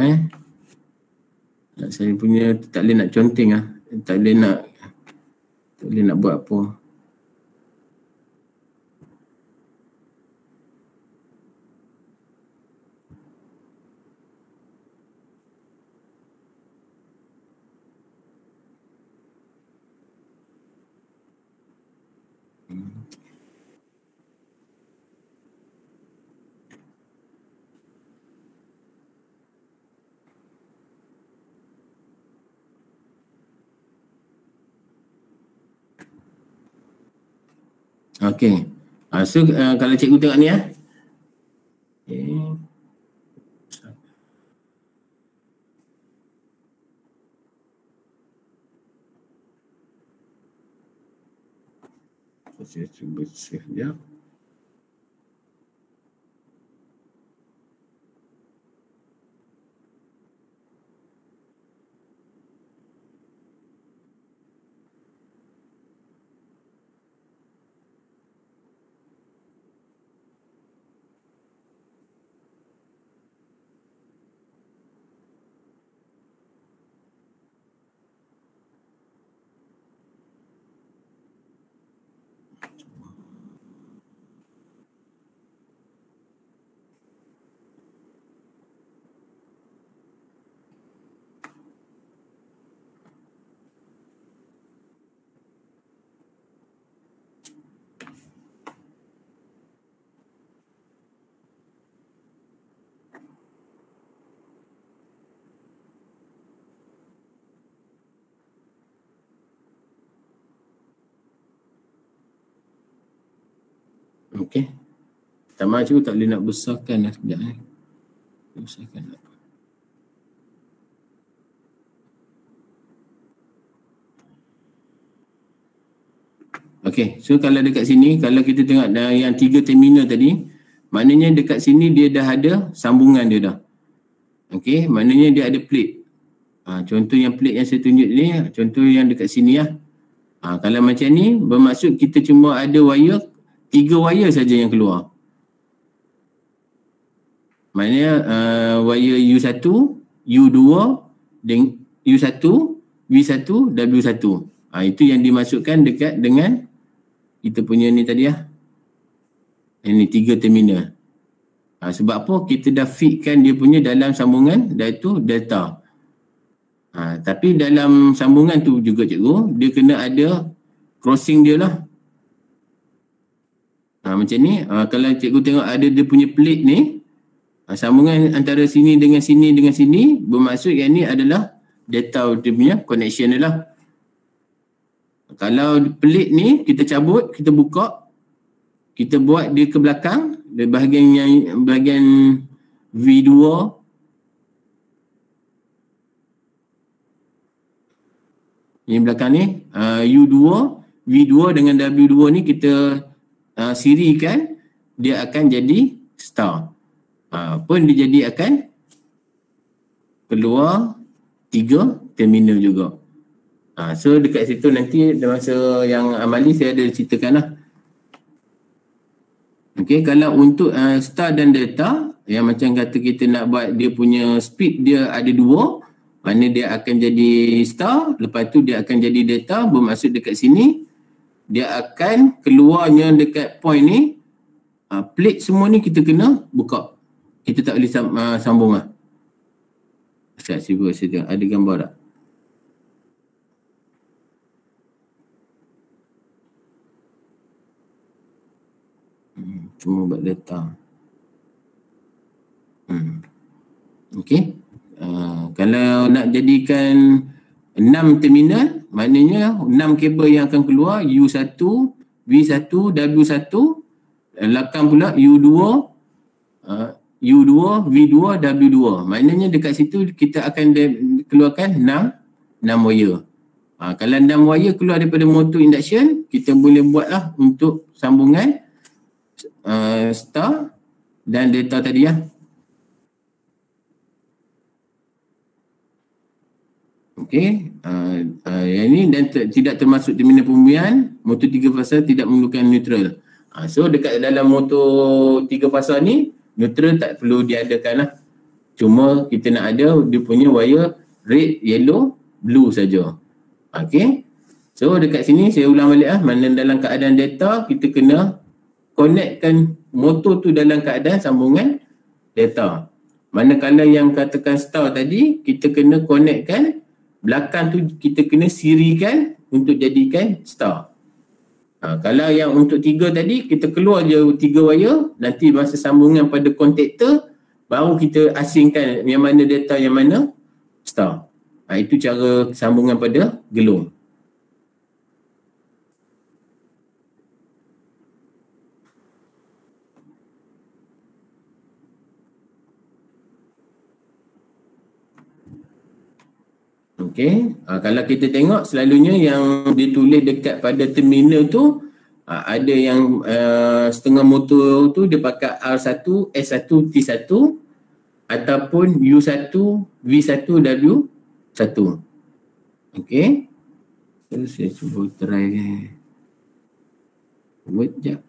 saya punya tak boleh nak conteng tak boleh nak buat apa. Okey. So kalau cikgu tengok ni Okay. Saya cuba save dia. Okey. Pertama cikgu tak boleh nak besarkan sekejap besarkan tak. Okey, so kalau dekat sini, kalau kita tengok yang 3 terminal tadi, maknanya dekat sini dia dah ada sambungan dia dah. Okey, maknanya dia ada plate. Contoh yang plate yang saya tunjuk ni, contoh yang dekat sini kalau macam ni, bermaksud kita cuma ada wire, 3 wire saja yang keluar. Maknanya wire U1, U2, U1, V1, W1. Itu yang dimasukkan dekat dengan kita punya ni tadi Ini 3 terminal. Sebab apa? Kita dah fitkan dia punya dalam sambungan iaitu delta. Tapi dalam sambungan tu juga cikgu, dia kena ada crossing dia lah. Macam ni, kalau cikgu tengok ada dia punya plate ni, sambungan antara sini dengan sini dengan sini, bermaksud yang ni adalah delta dia punya connection dia lah. Kalau plate ni kita cabut, kita buka, kita buat dia ke belakang, di bahagian V2, ini belakang ni, U2, V2 dengan W2 ni kita sirikan, dia akan jadi star. Pun dia jadi akan keluar 3 terminal juga. So dekat situ nanti masa yang amali saya ada ceritakan lah. Okay, kalau untuk star dan delta, yang macam kata kita nak buat dia punya speed dia ada 2, mana dia akan jadi star, lepas tu dia akan jadi delta, bermaksud dekat sini dia akan keluarnya dekat point ni, plate semua ni kita kena buka. Kita tak boleh sambung lah. Saya cuba saya tengok ada gambar tak? Cuma buat data. Okey. Kalau nak jadikan 6 terminal, maknanya 6 kabel yang akan keluar U1, V1, W1, belakang pula U2, U2, V2, W2. Maknanya dekat situ kita akan keluarkan 6 wire. Kalau 6 wire keluar daripada motor induction, kita boleh buatlah untuk sambungan star dan delta tadi ya. Okey, yang ini dan tidak termasuk terminal pembumian, motor 3 fasa tidak memerlukan neutral. So dekat dalam motor 3 fasa ni, neutral tak perlu diadakan lah. Cuma kita nak ada dia punya wire red, yellow, blue saja. Okey, so dekat sini saya ulang balik lah, mana dalam keadaan delta kita kena connectkan motor tu dalam keadaan sambungan delta. Manakala yang katakan star tadi, kita kena connectkan belakang tu, kita kena sirikan untuk jadikan star. Kalau yang untuk 3 tadi, kita keluar je 3 wire, nanti masa sambungan pada kontaktor, baru kita asingkan yang mana delta, yang mana star. Itu cara sambungan pada gelung. Okey, kalau kita tengok selalunya yang ditulis dekat pada terminal tu, ada yang setengah motor tu dia pakai R1, S1, T1 ataupun U1, V1, W1. Okey, terus saya cuba try buat sekejap.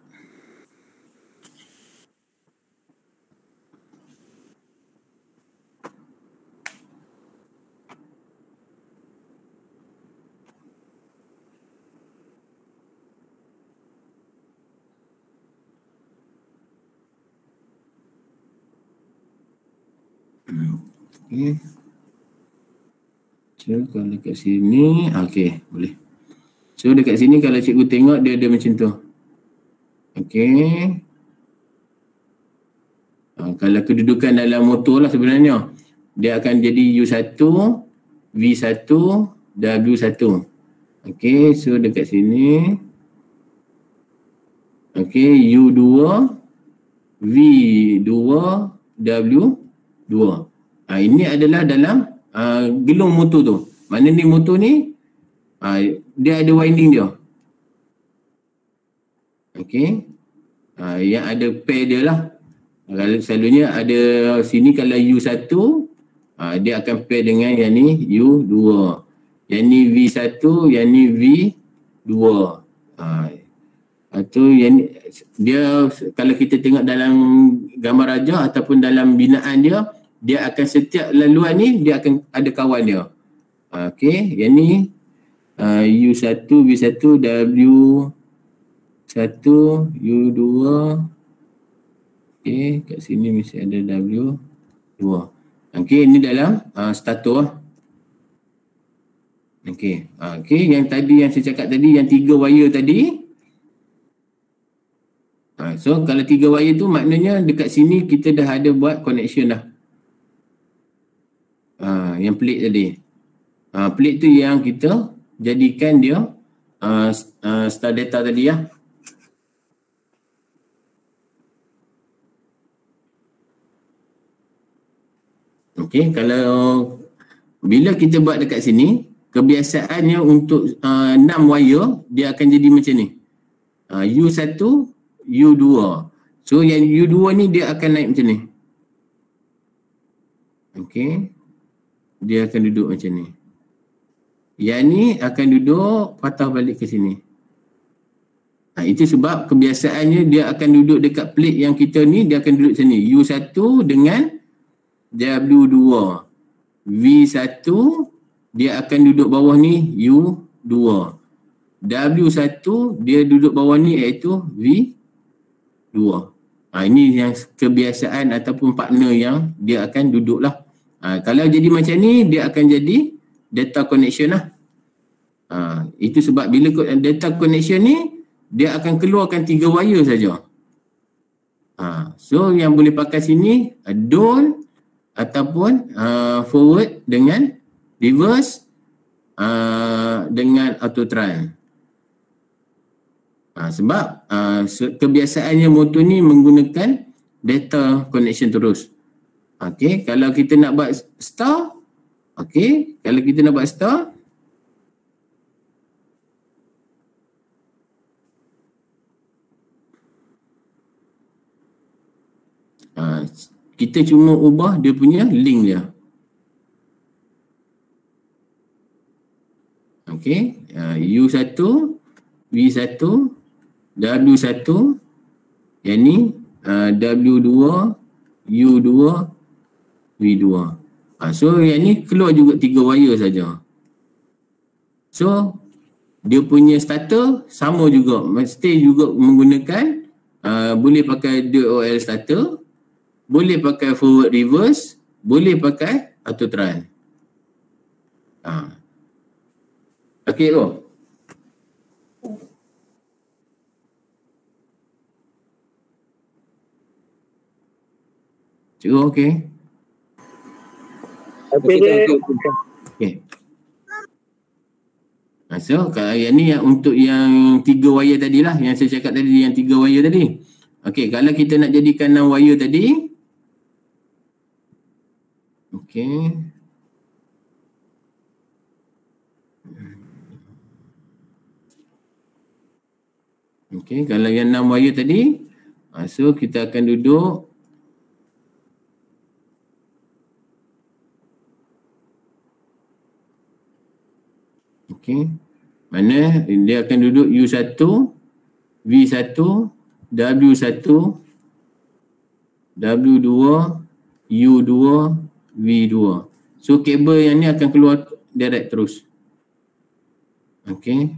Okay. So kalau dekat sini, okey, boleh. So dekat sini kalau cikgu tengok dia ada macam tu. Okey. Kalau kedudukan dalam motor lah sebenarnya, dia akan jadi U1, V1, W1. Okey, so dekat sini. Okey, U2, V2, W2. Ini adalah dalam gelung motor tu. Mana ni motor ni, dia ada winding dia. Okey. Yang ada pair dia lah. Kalau selalunya ada sini kalau U1, dia akan pair dengan yang ni U2. Yang ni V1, yang ni V2. Atau yang ni, dia kalau kita tengok dalam gambar raja ataupun dalam binaan dia akan setiap laluan ni dia akan ada kawan dia. Okey, yang ni U1, V1, W1, U2. Okey, kat sini mesti ada W2. Okey, ini dalam stator. Okey. Okey, yang tadi yang saya cakap tadi yang 3 wire tadi. So kalau 3 wire tu maknanya dekat sini kita dah ada buat connection dah. Yang plate tadi. Plate tu yang kita jadikan dia star data tadi ya. Okey, kalau bila kita buat dekat sini, kebiasaannya untuk 6 wire dia akan jadi macam ni. U1, U2. So yang U2 ni dia akan naik macam ni. Okey. Dia akan duduk macam ni. Yang ni akan duduk patah balik ke sini. Itu sebab kebiasaannya dia akan duduk dekat plate yang kita ni, dia akan duduk sini. U1 dengan W2. V1 dia akan duduk bawah ni U2. W1 dia duduk bawah ni iaitu V2. Ini yang kebiasaan ataupun partner yang dia akan duduk lah. Kalau jadi macam ni, dia akan jadi data connection lah. Itu sebab bila data connection ni, dia akan keluarkan 3 wire saja. So yang boleh pakai sini, down ataupun forward dengan reverse, dengan Autotran. Sebab kebiasaannya motor ni menggunakan data connection terus. Okey, kalau kita nak buat start, okey, kalau kita nak buat start, kita cuma ubah dia punya link dia. Okey, U1, V1, W1, yang ni W2, U2, V2. So yang ni keluar juga 3 wire saja. So dia punya starter sama juga, mesti juga menggunakan boleh pakai DOL starter, boleh pakai forward reverse, boleh pakai Autotran. Okey tu. Cikgu okey. Okey. So kalau yang ni untuk yang 3 wire tadilah, yang saya cakap tadi, yang 3 wire tadi. Okey, kalau kita nak jadikan 6 wire tadi. Okey. Okey, kalau yang 6 wire tadi, so kita akan duduk okey. Mana dia akan duduk U1, V1, W1, W2, U2, V2. So kabel yang ni akan keluar direct terus. Okey.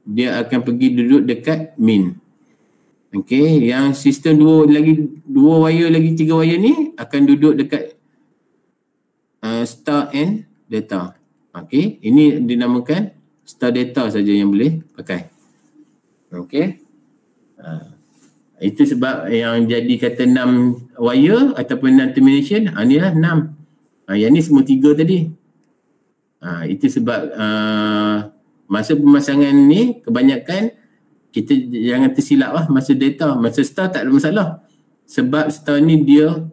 Dia akan pergi duduk dekat min. Okey, yang sistem 2 wire lagi 3 wire ni akan duduk dekat star and data. Okey, ini dinamakan star data saja yang boleh pakai. Okey. Itu sebab yang jadi kata 6 wire ataupun 6 termination, inilah 6. Yang ni semua 3 tadi. Itu sebab masa pemasangan ni kebanyakan kita jangan tersilap lah masa data. Masa star tak ada masalah. Sebab star ni dia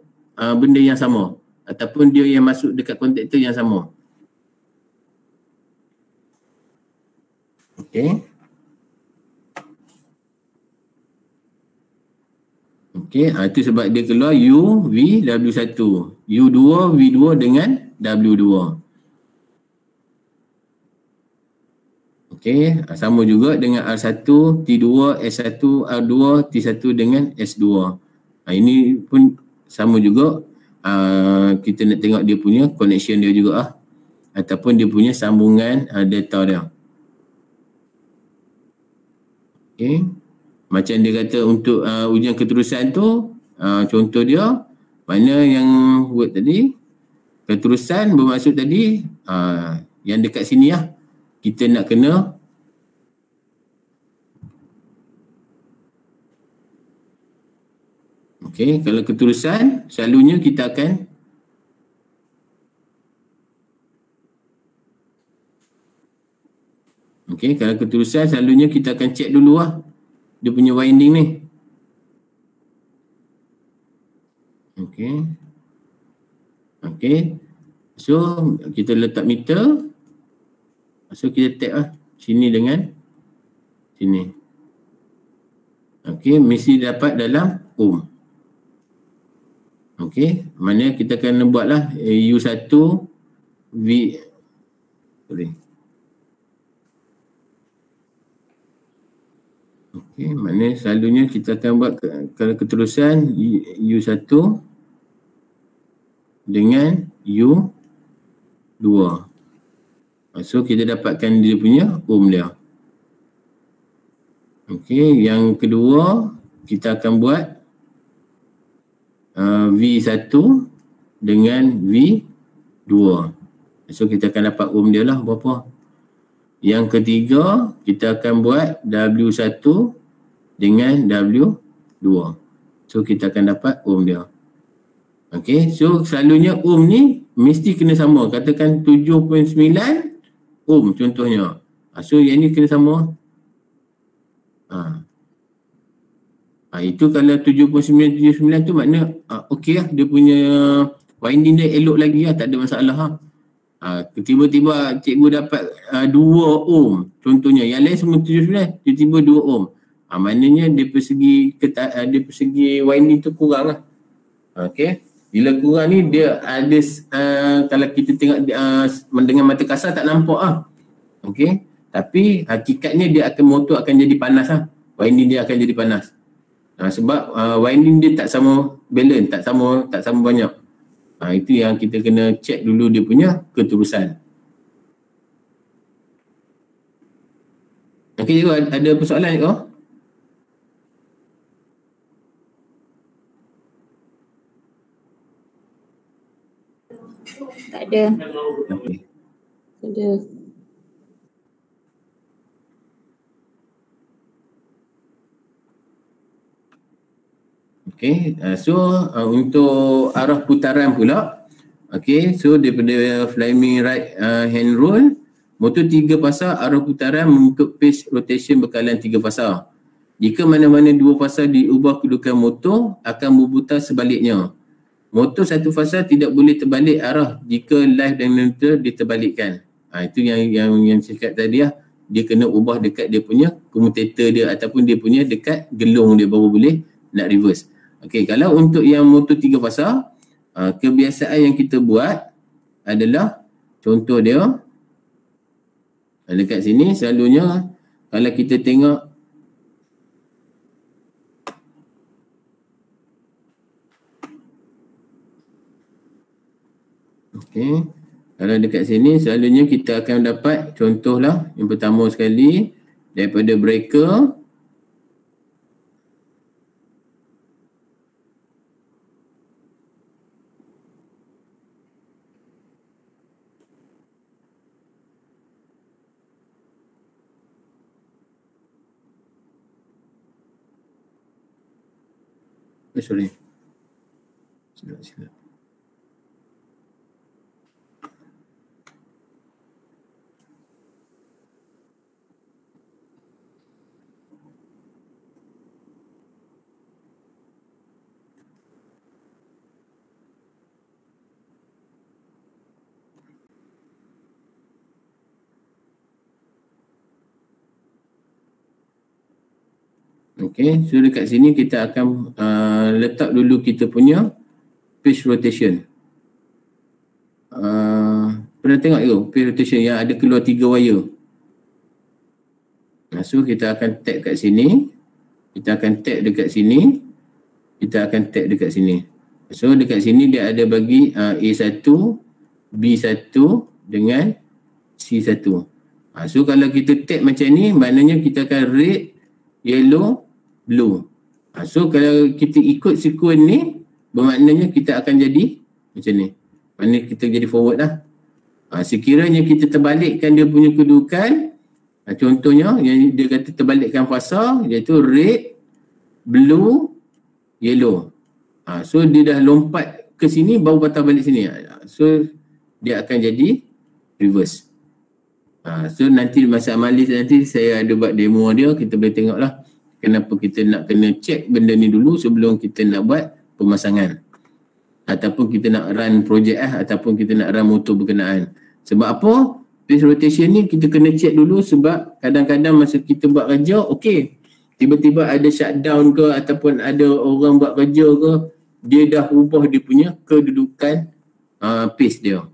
benda yang sama ataupun dia yang masuk dekat kontaktor yang sama. Okey. Okey, itu sebab dia keluar U, V, W1. U2, V2 dengan W2. Okey, sama juga dengan R1, T2, S1, R2, T1 dengan S2. Ini pun sama juga. Kita nak tengok dia punya connection dia juga lah. Ataupun dia punya sambungan data dia. Okey. Macam dia kata untuk ujian keterusan tu, contoh dia, mana yang word tadi, keterusan bermaksud tadi, yang dekat sini lah. Kita nak kena okey, kalau keterusan selalunya kita akan okey, kalau keterusan selalunya kita akan cek dulu lah dia punya winding ni. Okey. Okey. So kita letak meter. So kita tag lah sini dengan sini. Okey, mesti dapat dalam ohm. Okey, mana kita akan buat lah U1 V okey, mana selalunya kita akan buat kalau keterusan U1 dengan U2. So kita dapatkan dia punya ohm dia. Okey, yang kedua kita akan buat V1 dengan V2. So kita akan dapat ohm dia lah berapa. Yang ketiga kita akan buat W1 dengan W2. So kita akan dapat ohm dia. Okey, so selalunya ohm ni mesti kena sama. Katakan 7.9 ohm contohnya. So yang ni kena sama. Itu kalau 79 tu makna okey lah, dia punya winding dia elok lagi lah, tak ada masalah lah. Tiba-tiba cikgu dapat 2 ohm contohnya, yang lain semua 79, tiba-tiba 2 ohm. Maknanya dia persegi winding tu kurang lah. Okey, bila kurang ni dia ada kalau kita tengok dengan mata kasar tak nampak lah. Okey, tapi hakikatnya dia akan, motor akan jadi panas lah, winding dia akan jadi panas. Sebab winding dia tak sama balance, tak sama banyak. Itu yang kita kena check dulu dia punya keterusan. Okey, ada persoalan ke? Tak ada. Okey. Ada. Okey, so untuk arah putaran pula, okey, so daripada Fleming right hand rule, motor 3 pasar arah putaran mengikut pace rotation berkaitan 3 pasar. Jika mana-mana 2 pasar diubah kedudukan motor, akan berputar sebaliknya. Motor 1 pasar tidak boleh terbalik arah jika live dan neutral diterbalikkan. Itu yang cakap tadi lah. Dia kena ubah dekat dia punya commutator dia ataupun dia punya dekat gelung dia baru boleh nak reverse. Okey, kalau untuk yang motor 3 pasar, kebiasaan yang kita buat adalah, contoh dia dekat sini selalunya kalau kita tengok okey, kalau dekat sini selalunya kita akan dapat contohlah yang pertama sekali daripada breaker. Sorry. Silap. Okey, so dekat sini kita akan letak dulu kita punya pace rotation. Pernah tengok tu pace rotation yang ada keluar 3 wire. So kita akan tag kat sini, kita akan tag dekat sini, kita akan tag dekat sini. So dekat sini dia ada bagi A1, B1 dengan C1. So kalau kita tag macam ni, maknanya kita akan red, yellow, blue. So kalau kita ikut sequence ni, bermaknanya kita akan jadi macam ni. Maknanya kita jadi forward lah. Sekiranya kita terbalikkan dia punya kedudukan, contohnya yang dia kata terbalikkan fasa, iaitu red, blue, yellow. So dia dah lompat ke sini baru patah balik sini. So dia akan jadi reverse. So nanti masa amalis nanti saya ada buat demo dia, kita boleh tengok lah kenapa kita nak kena check benda ni dulu sebelum kita nak buat pemasangan ataupun kita nak run projek ataupun kita nak run motor berkenaan. Sebab apa? Pace rotation ni kita kena check dulu sebab kadang-kadang masa kita buat kerja, okey, tiba-tiba ada shutdown ke ataupun ada orang buat kerja ke, dia dah ubah dia punya kedudukan pace dia.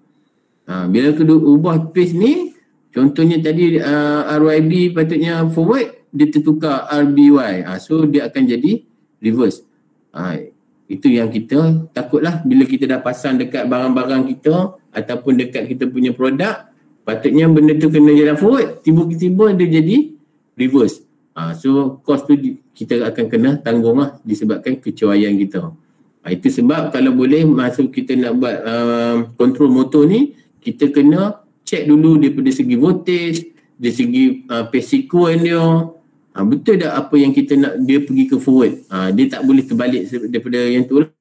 Bila ubah pace ni, contohnya tadi RYB patutnya forward, dia tertukar RBY. So dia akan jadi reverse. Itu yang kita takutlah bila kita dah pasang dekat barang-barang kita ataupun dekat kita punya produk, patutnya benda tu kena jalan forward, tiba-tiba dia jadi reverse. So cost tu kita akan kena tanggung lah disebabkan kecuaian kita. Itu sebab kalau boleh masa kita nak buat control motor ni, kita kena check dulu daripada segi voltage, dari segi pace sequence dia. Betul tak apa yang kita nak dia pergi ke forward. Dia tak boleh terbalik daripada yang tu lah.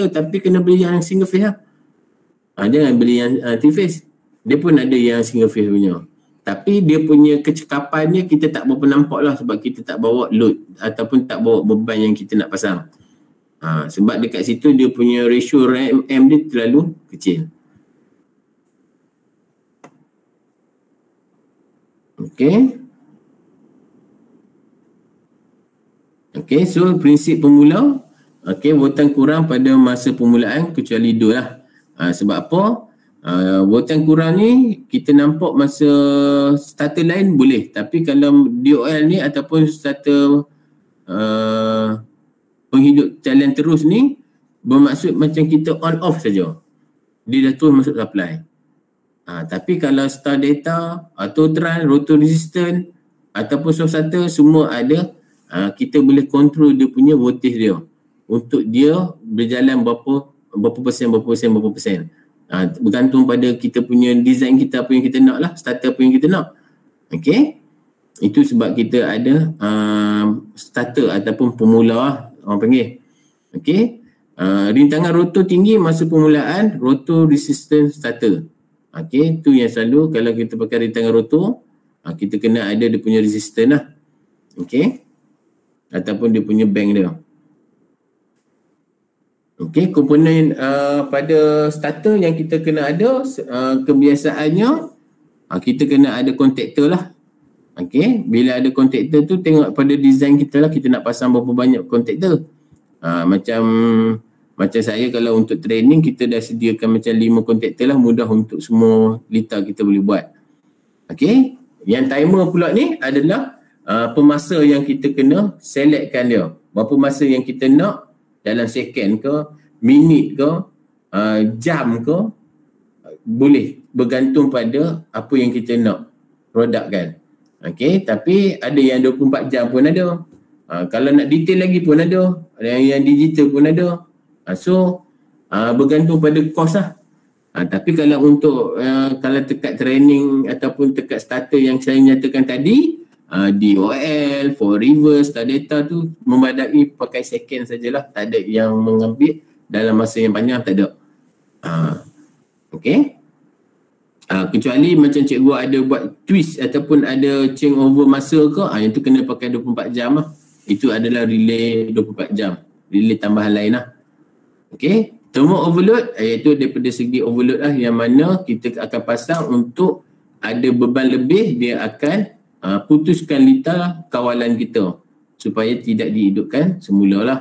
tapi kena beli yang single phase lah. Jangan beli yang three phase. Dia pun ada yang single phase punya. Tapi dia punya kecekapannya kita tak berapa nampak lah sebab kita tak bawa load ataupun tak bawa beban yang kita nak pasang. Sebab dekat situ dia punya ratio RAM dia terlalu kecil. Okay. Okay, so prinsip pemula. Okay, voltan kurang pada masa permulaan kecuali 2 lah. Sebab apa? Voltan kurang ni kita nampak masa starter lain boleh. Tapi kalau DOL ni ataupun starter penghidup jalan terus ni bermaksud macam kita on off saja. Dia dah terus masuk supply. Tapi kalau star data, autotran, rotor resistant ataupun soft starter semua ada, kita boleh control dia punya voltage dia untuk dia berjalan berapa persen. Bergantung pada kita punya design kita apa yang kita nak lah, starter apa yang kita nak. Okay, itu sebab kita ada starter ataupun pemula lah, orang panggil. Okay, rintangan rotor tinggi masa permulaan, rotor resistance starter. Okay, tu yang selalu kalau kita pakai rintangan rotor, kita kena ada dia punya resistance lah. Okay, ataupun dia punya bank dia. Okey, komponen pada starter yang kita kena ada, kebiasaannya kita kena ada kontaktor lah. Okey, bila ada kontaktor tu tengok pada design kita lah, kita nak pasang berapa banyak kontaktor. Macam saya kalau untuk training kita dah sediakan macam 5 kontaktor lah, mudah untuk semua litar kita boleh buat. Okey, yang timer pula ni adalah pemasa yang kita kena selectkan dia. Berapa masa yang kita nak, dalam second ke, minit ke, jam ke, boleh bergantung pada apa yang kita nak produk kan. Okey, tapi ada yang 24 jam pun ada. Kalau nak detail lagi pun ada yang digital pun ada. Bergantung pada cost lah. Tapi kalau untuk kalau dekat training ataupun dekat starter yang saya nyatakan tadi, DOL, for reverse, star data tu memadai pakai second sajalah, tak ada yang mengambil dalam masa yang panjang, tak ada. Okey. Kecuali macam cikgu ada buat twist ataupun ada change over masa ke, yang tu kena pakai 24 jam lah. Itu adalah relay 24 jam, relay tambahan lain lah. Okey. Thermal overload iaitu daripada segi overload lah, yang mana kita akan pasang untuk ada beban lebih, dia akan putuskan litar kawalan kita supaya tidak dihidupkan semula lah.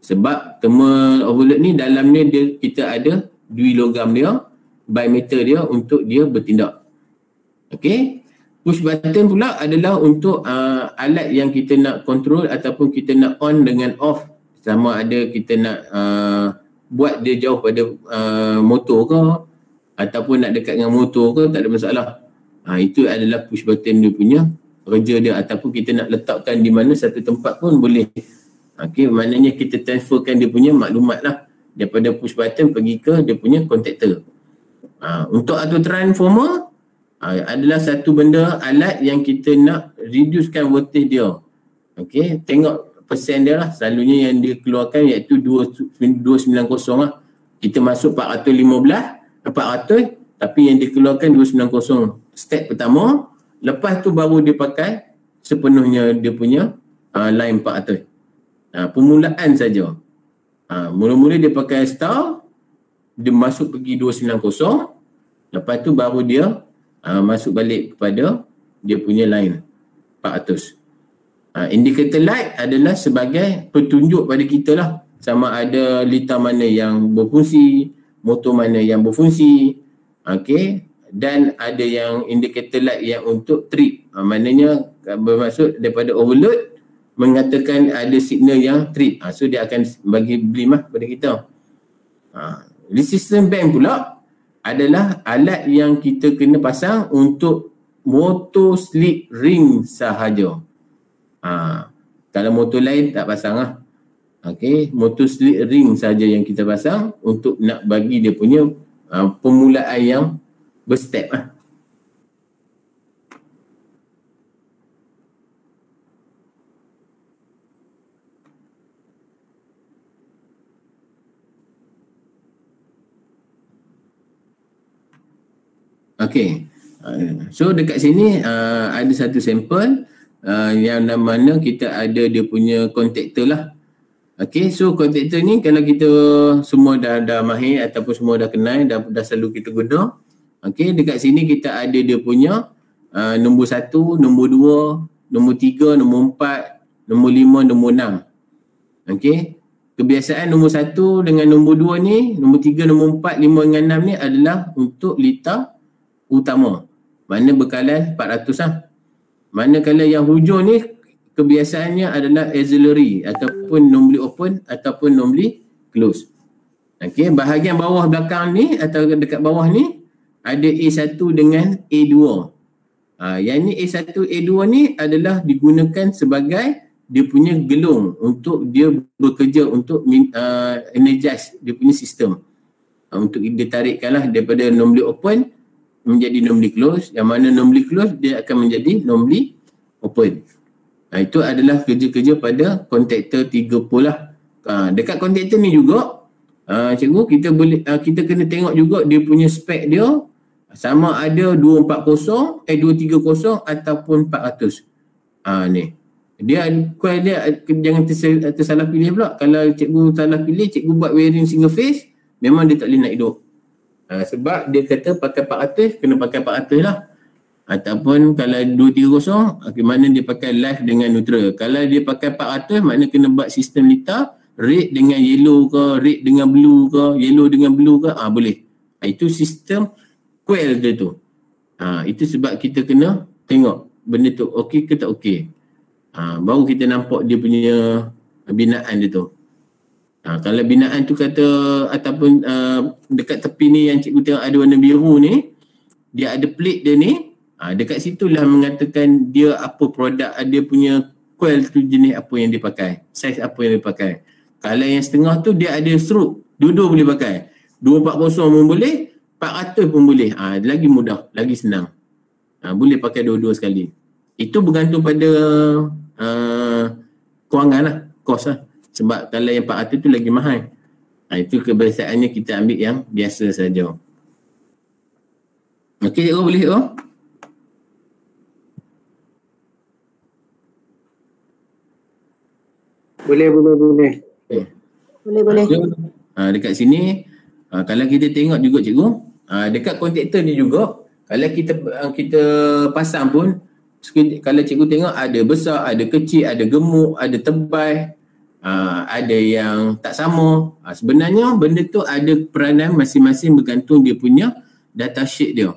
Sebab thermal overload ni dalamnya kita ada dui logam dia, bimeter dia untuk dia bertindak. Okey. Push button pula adalah untuk alat yang kita nak control ataupun kita nak on dengan off. Sama ada kita nak buat dia jauh pada motor ke ataupun nak dekat dengan motor ke, tak ada masalah. Itu adalah push button dia punya kerja dia, ataupun kita nak letakkan di mana satu tempat pun boleh. Okey, maknanya kita transferkan dia punya maklumat lah daripada push button pergi ke dia punya kontaktor. Untuk auto transformer adalah satu benda alat yang kita nak reducekan voltage dia. Okey, tengok persen dia lah, selalunya yang dia keluarkan iaitu 290 lah. Kita masuk 400 tapi yang dikeluarkan 290 step pertama. Lepas tu baru dia pakai sepenuhnya dia punya line 400. Permulaan saja. Mula-mula dia pakai star, dia masuk pergi 290. Lepas tu baru dia masuk balik kepada dia punya line 400. Indicator light adalah sebagai petunjuk pada kita lah, sama ada litar mana yang berfungsi, motor mana yang berfungsi. Okey. Dan ada yang indicator light yang untuk trip, maknanya bermaksud daripada overload mengatakan ada signal yang trip, so dia akan bagi beam lah pada kita. Resistance bank pula adalah alat yang kita kena pasang untuk motor slip ring sahaja. Kalau motor lain tak pasang lah. Okey, motor slip ring saja yang kita pasang untuk nak bagi dia punya permulaan yang berstep lah. Okey. So dekat sini ada satu sampel yang mana kita ada dia punya contactor lah. Okey, so contactor ni kalau kita semua dah mahir ataupun semua dah kenal, dah selalu kita guna. Okey, dekat sini kita ada dia punya nombor 1, nombor 2, nombor 3, nombor 4, nombor 5, nombor 6. Okey. Kebiasaan nombor 1 dengan nombor 2 ni, nombor 3, nombor 4, 5 dengan 6 ni adalah untuk litar utama. Mana bekalan 400 lah. Manakala yang hujung ni kebiasaannya adalah auxiliary ataupun normally open ataupun normally close. Okey, bahagian bawah belakang ni atau dekat bawah ni ada A1 dengan A2. Yang ni A1, A2 ni adalah digunakan sebagai dia punya gelung untuk dia bekerja untuk energize dia punya sistem. Untuk dia tarikkanlah daripada normally open menjadi normally close, yang mana normally close dia akan menjadi normally open. Itu adalah kerja-kerja pada kontaktor 3 pole lah. Dekat kontaktor ni juga cikgu kita kena tengok juga dia punya spek dia sama ada 230, 230 ataupun 400. Ni. Dia coil dia jangan tersalah pilih pula. Kalau cikgu salah pilih, cikgu buat wiring single phase, memang dia tak boleh nak hidup. Sebab dia kata pakai 400, kena pakai 400 lah. Ataupun kalau 230, mana dia pakai live dengan neutral. Kalau dia pakai 400, maknanya kena buat sistem litar, red dengan yellow ke, red dengan blue ke, yellow dengan blue ke, boleh. Itu sistem coil dia tu. Itu sebab kita kena tengok benda tu okey ke tak okey. Baru kita nampak dia punya binaan dia tu. Kalau binaan tu kata ataupun dekat tepi ni yang cikgu tengok ada warna biru ni, dia ada plate dia ni, dekat situlah mengatakan dia apa produk, dia punya coil tu jenis apa yang dia pakai, saiz apa yang dia pakai. Kalau yang setengah tu dia ada stroke, dua-dua boleh pakai, 240 pun boleh, 400 pun boleh. Lagi mudah, lagi senang. Boleh pakai dua-dua sekali. Itu bergantung pada kewangan lah, kos lah. Sebab kalau yang 400 tu lagi mahal. Itu kebiasaannya kita ambil yang biasa saja. Okey, cikgu boleh cikgu? Boleh. Okay. Boleh. Dekat sini, kalau kita tengok juga cikgu, dekat kontaktor ni juga, kalau kita pasang pun, kalau cikgu tengok ada besar, ada kecil, ada gemuk, ada tebal, ada yang tak sama. Sebenarnya benda tu ada peranan masing-masing bergantung dia punya data sheet dia.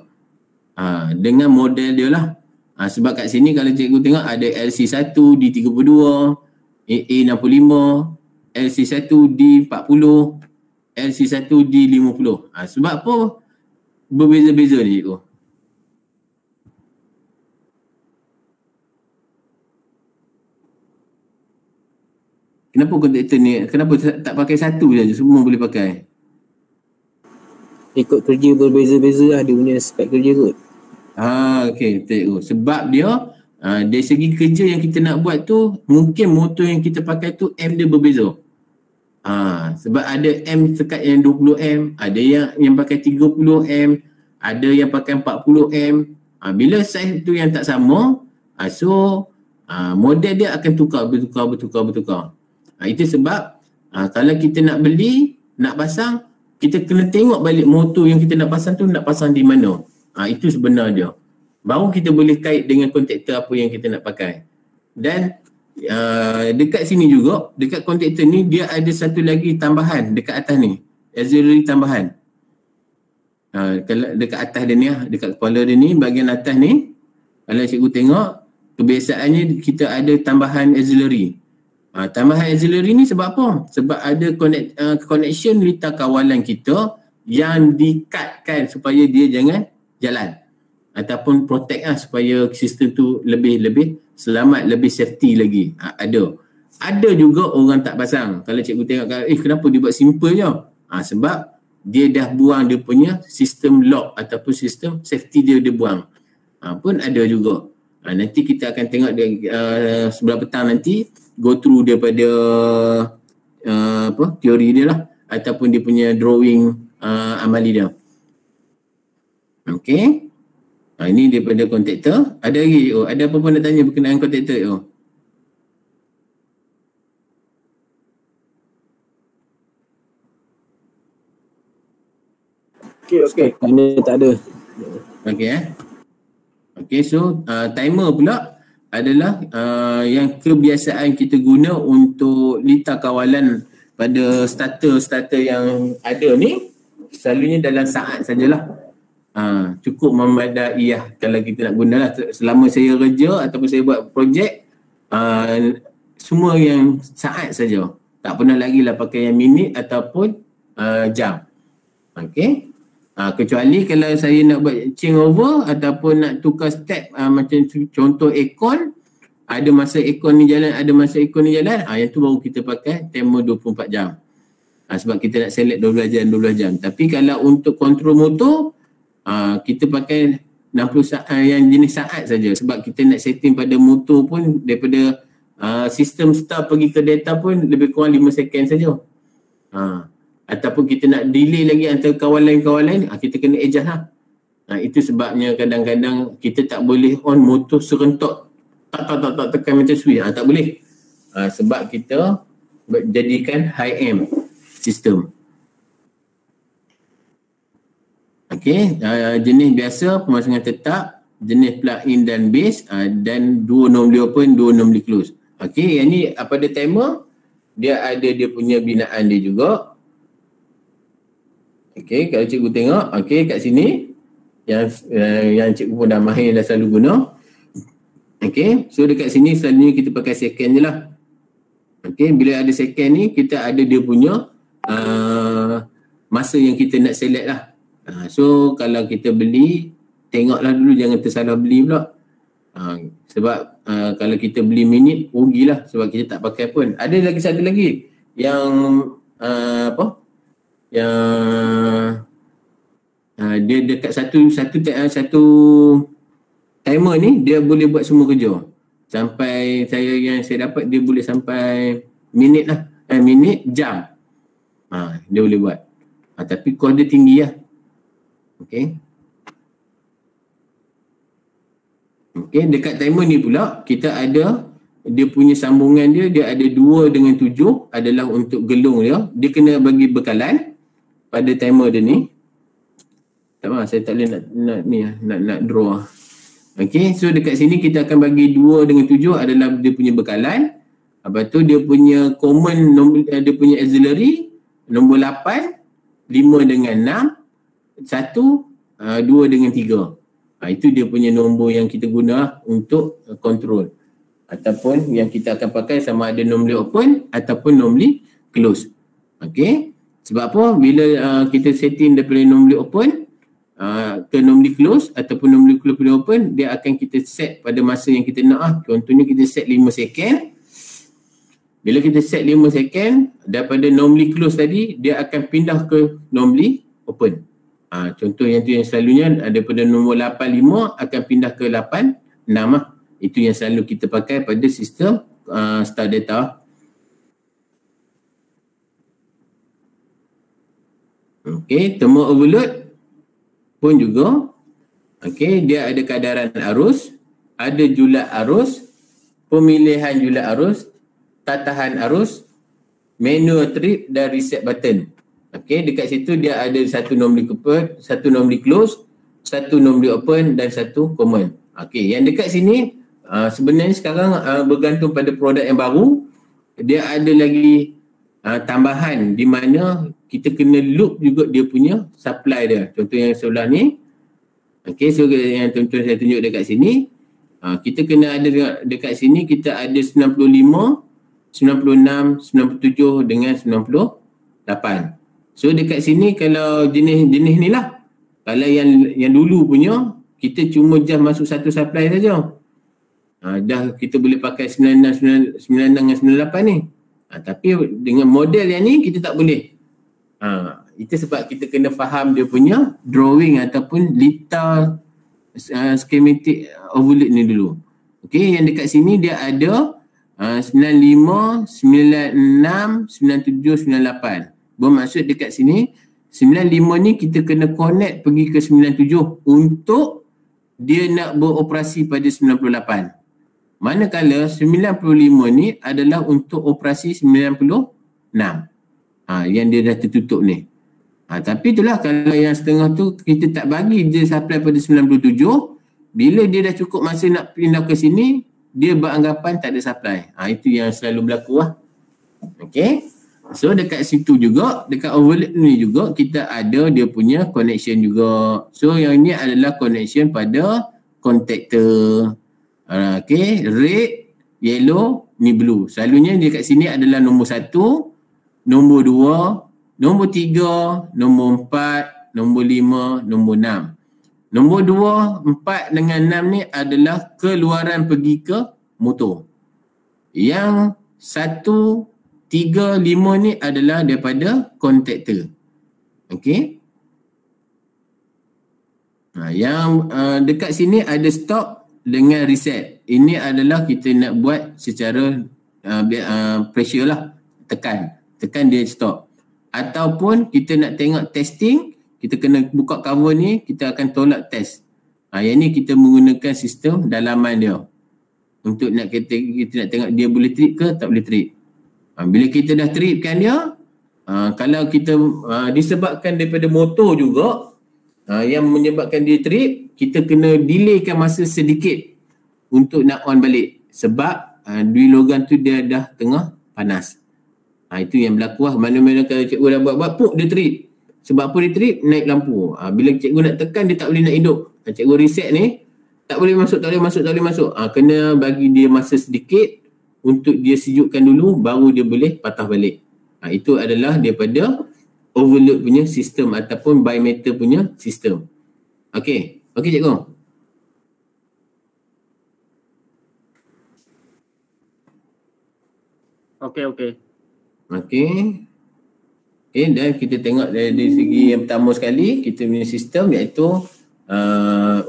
Dengan model dia lah. Sebab kat sini kalau cikgu tengok ada LC1 D32, AA65, LC1 D40, LC1 D50. Sebab apa berbeza-beza ni cikgu? Kenapa kontaktor ni, kenapa tak pakai satu je, semua boleh pakai? Ikut kerja berbeza-beza lah dia punya spek kerja kot. Okey, betul. Sebab dia dari segi kerja yang kita nak buat tu, mungkin motor yang kita pakai tu M dia berbeza. Sebab ada M sekat yang 20M, ada yang pakai 30M, ada yang pakai 40M. Bila saiz tu yang tak sama, so model dia akan bertukar. Itu sebab kalau kita nak beli, nak pasang, kita kena tengok balik motor yang kita nak pasang tu nak pasang di mana. Itu sebenar dia. Baru kita boleh kait dengan kontaktor apa yang kita nak pakai. Dan dekat sini juga, dekat kontaktor ni dia ada satu lagi tambahan dekat atas ni, auxiliary tambahan. Kalau dekat atas dia ni, dekat kepala dia ni, bahagian atas ni, kalau cikgu tengok, kebiasaannya kita ada tambahan auxiliary. Tambahan auxiliary ni sebab apa? Sebab ada connection litar kawalan kita yang dikatkan supaya dia jangan jalan ataupun protect supaya sistem tu lebih selamat, lebih safety lagi. Ada juga orang tak pasang. Kalau cikgu tengok kenapa dia buat simple je? Sebab dia dah buang dia punya sistem lock ataupun sistem safety dia buang. Pun ada juga. Nanti kita akan tengok sebelah petang nanti go through daripada teori dia lah ataupun dia punya drawing amali dia. Okey. Ini daripada kontaktor. Ada lagi? Oh, ada apa-apa nak tanya berkenaan kontaktor? Oh. Okey. Ini tak ada. Okey, so timer pula adalah yang kebiasaan kita guna untuk litar kawalan pada starter yang ada ni selalunya dalam saat sajalah. Cukup memadai lah kalau kita nak guna lah. Selama saya kerja ataupun saya buat projek, semua yang saat saja. Tak pernah lagi lah pakai yang minit ataupun jam. Okey. Kecuali kalau saya nak buat change over ataupun nak tukar step, macam contoh aircon, ada masa aircon ni jalan, ada masa aircon ni jalan, yang tu baru kita pakai timer 24 jam. Sebab kita nak select 12 jam. Tapi kalau untuk kontrol motor, kita pakai 60 saat, yang jenis saat saja. Sebab kita nak setting pada motor pun daripada sistem start pergi ke data pun lebih kurang 5 second saja. Ataupun kita nak delay lagi antara kawalan-kawalan, kita kena adjust lah. Itu sebabnya kadang-kadang kita tak boleh on motor serentak. Tak tekan macam switch. Tak boleh. Sebab kita jadikan high amp sistem. Okey, jenis biasa, pemasangan tetap, jenis plug-in dan base, dan dua normally open, dua normally close. Okey, yang ni pada timer, dia ada dia punya binaan dia juga. Okey, kalau cikgu tengok, okey kat sini, yang cikgu pun dah mahir, dah selalu guna. Okey, so dekat sini selalunya kita pakai second je lah. Okey, bila ada second ni, kita ada dia punya masa yang kita nak select lah. So kalau kita beli, tengoklah dulu, jangan tersalah beli pula. Sebab kalau kita beli minit, rugilah sebab kita tak pakai pun. Ada lagi satu lagi yang dia dekat satu timer ni, dia boleh buat semua kerja. Sampai yang saya dapat, dia boleh sampai minit lah, minit, jam. Dia boleh buat. Tapi cost dia tinggi lah. Okey, dekat timer ni pula kita ada dia punya sambungan dia ada 2 dengan 7 adalah untuk gelung dia. Dia kena bagi bekalan pada timer dia ni. Tak apa, saya tak boleh nak draw. Okey, so dekat sini kita akan bagi 2 dengan 7 adalah dia punya bekalan. Lepas tu dia punya common, dia punya auxiliary nombor 8, 5 dengan 6, 1, 2 dengan 3. Itu dia punya nombor yang kita guna untuk control. Ataupun yang kita akan pakai sama ada normally open ataupun normally close. Okey. Sebab apa? Bila kita setting daripada normally open ke normally close ataupun normally close to open, dia akan kita set pada masa yang kita nak. Contohnya kita set 5 second. Bila kita set 5 second, daripada normally close tadi, dia akan pindah ke normally open. Contoh yang tu yang selalunya daripada nombor 85 akan pindah ke 86 lah. Itu yang selalu kita pakai pada sistem start data. Okey, thermal overload pun juga. Okey, dia ada kadaran arus, ada julat arus, pemilihan julat arus, tatahan arus, manual trip dan reset button. Okey, dekat situ dia ada satu normally open, satu normally close, satu normally open dan satu common. Okey, yang dekat sini sebenarnya sekarang bergantung pada produk yang baru, dia ada lagi tambahan di mana kita kena loop juga dia punya supply dia. Contoh yang sebelah ni. Okey, so yang contoh saya tunjuk dekat sini, kita kena ada dekat sini kita ada 95, 96, 97 dengan 98. So dekat sini kalau jenis ni lah. Kalau yang dulu punya, kita cuma just masuk satu supply saja. Dah kita boleh pakai 96 dengan 98 ni. Tapi dengan model yang ni kita tak boleh. Itu sebab kita kena faham dia punya drawing ataupun litar schematic overload ni dulu. Okey, yang dekat sini dia ada 95, 96, 97, 98. Bermaksud dekat sini 95 ni kita kena connect pergi ke 97 untuk dia nak beroperasi pada 98. Manakala 95 ni adalah untuk operasi 96. Yang dia dah tertutup ni. Tapi itulah kalau yang setengah tu kita tak bagi dia supply pada 97, bila dia dah cukup masa nak pindah ke sini, dia beranggapan tak ada supply. Itu yang selalu berlaku lah. Okay. So dekat situ juga, dekat overload ni juga kita ada dia punya connection juga. So yang ni adalah connection pada contactor. Okay, red, yellow, ni blue. Selalunya dia kat sini adalah nombor 1, nombor 2, nombor 3, nombor 4, nombor 5, nombor 6. Nombor 2, 4 dengan 6 ni adalah keluaran pergi ke motor. Yang 1, 3, 5 ni adalah daripada contactor. Okay. Yang dekat sini ada stop dengan reset. Ini adalah kita nak buat secara pressure lah. Tekan dia stop. Ataupun kita nak tengok testing, kita kena buka cover ni, kita akan tolak test. Yang ni kita menggunakan sistem dalaman dia. Untuk nak kita nak tengok dia boleh trip ke tak boleh trip. Bila kita dah tripkan dia, kalau kita disebabkan daripada motor juga, yang menyebabkan dia trip, kita kena delaykan masa sedikit untuk nak on balik. Sebab dui logam tu dia dah tengah panas. Itu yang berlaku lah. Mana-mana kalau cikgu dah buat-buat, puk dia trip. Sebab apa dia trip? Naik lampu. Bila cikgu nak tekan, dia tak boleh nak hidup. Cikgu reset ni, tak boleh masuk. Kena bagi dia masa sedikit untuk dia sejukkan dulu, baru dia boleh patah balik. Itu adalah daripada overload punya sistem ataupun bimeter punya sistem. Okey. Okey cikgu. Okey. Dan kita tengok dari segi yang pertama sekali, kita punya sistem iaitu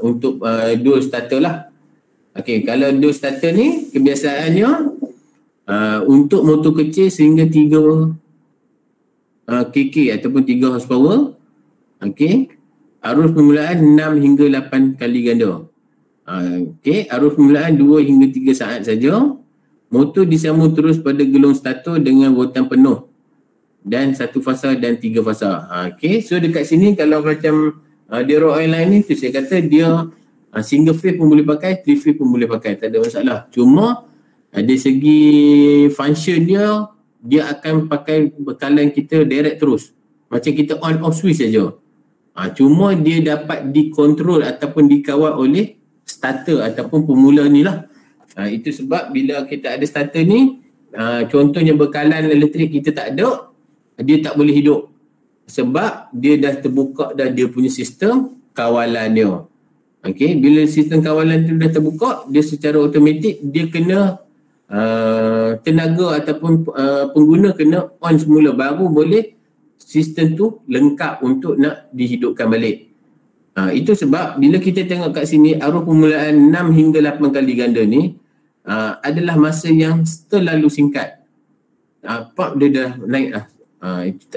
untuk dual starter lah. Okey, kalau dual starter ni kebiasaannya untuk motor kecil sehingga 3 kk ataupun 3 horsepower. Okey, arus permulaan 6 hingga 8 kali ganda. Okey, arus permulaan 2 hingga 3 saat saja. Motor disambung terus pada gelung starter dengan voltan penuh dan 1 fasa dan 3 fasa. Okey, so dekat sini kalau macam dia road oil line ni, tu saya kata dia single phase pun boleh pakai, 3 phase pun boleh pakai, tak ada masalah. Cuma dari segi function dia akan pakai bekalan kita direct terus. Macam kita on off switch saja. Cuma dia dapat dikontrol ataupun dikawal oleh starter ataupun pemula ni lah. Itu sebab bila kita ada starter ni, contohnya bekalan elektrik kita tak ada, dia tak boleh hidup. Sebab dia dah terbuka dah dia punya sistem kawalan dia. Okey, bila sistem kawalan tu dah terbuka, dia secara automatik dia kena tenaga ataupun pengguna kena on semula, baru boleh sistem tu lengkap untuk nak dihidupkan balik. Itu sebab bila kita tengok kat sini arus permulaan 6 hingga 8 kali ganda ni adalah masa yang terlalu singkat. Pop dia dah naik lah.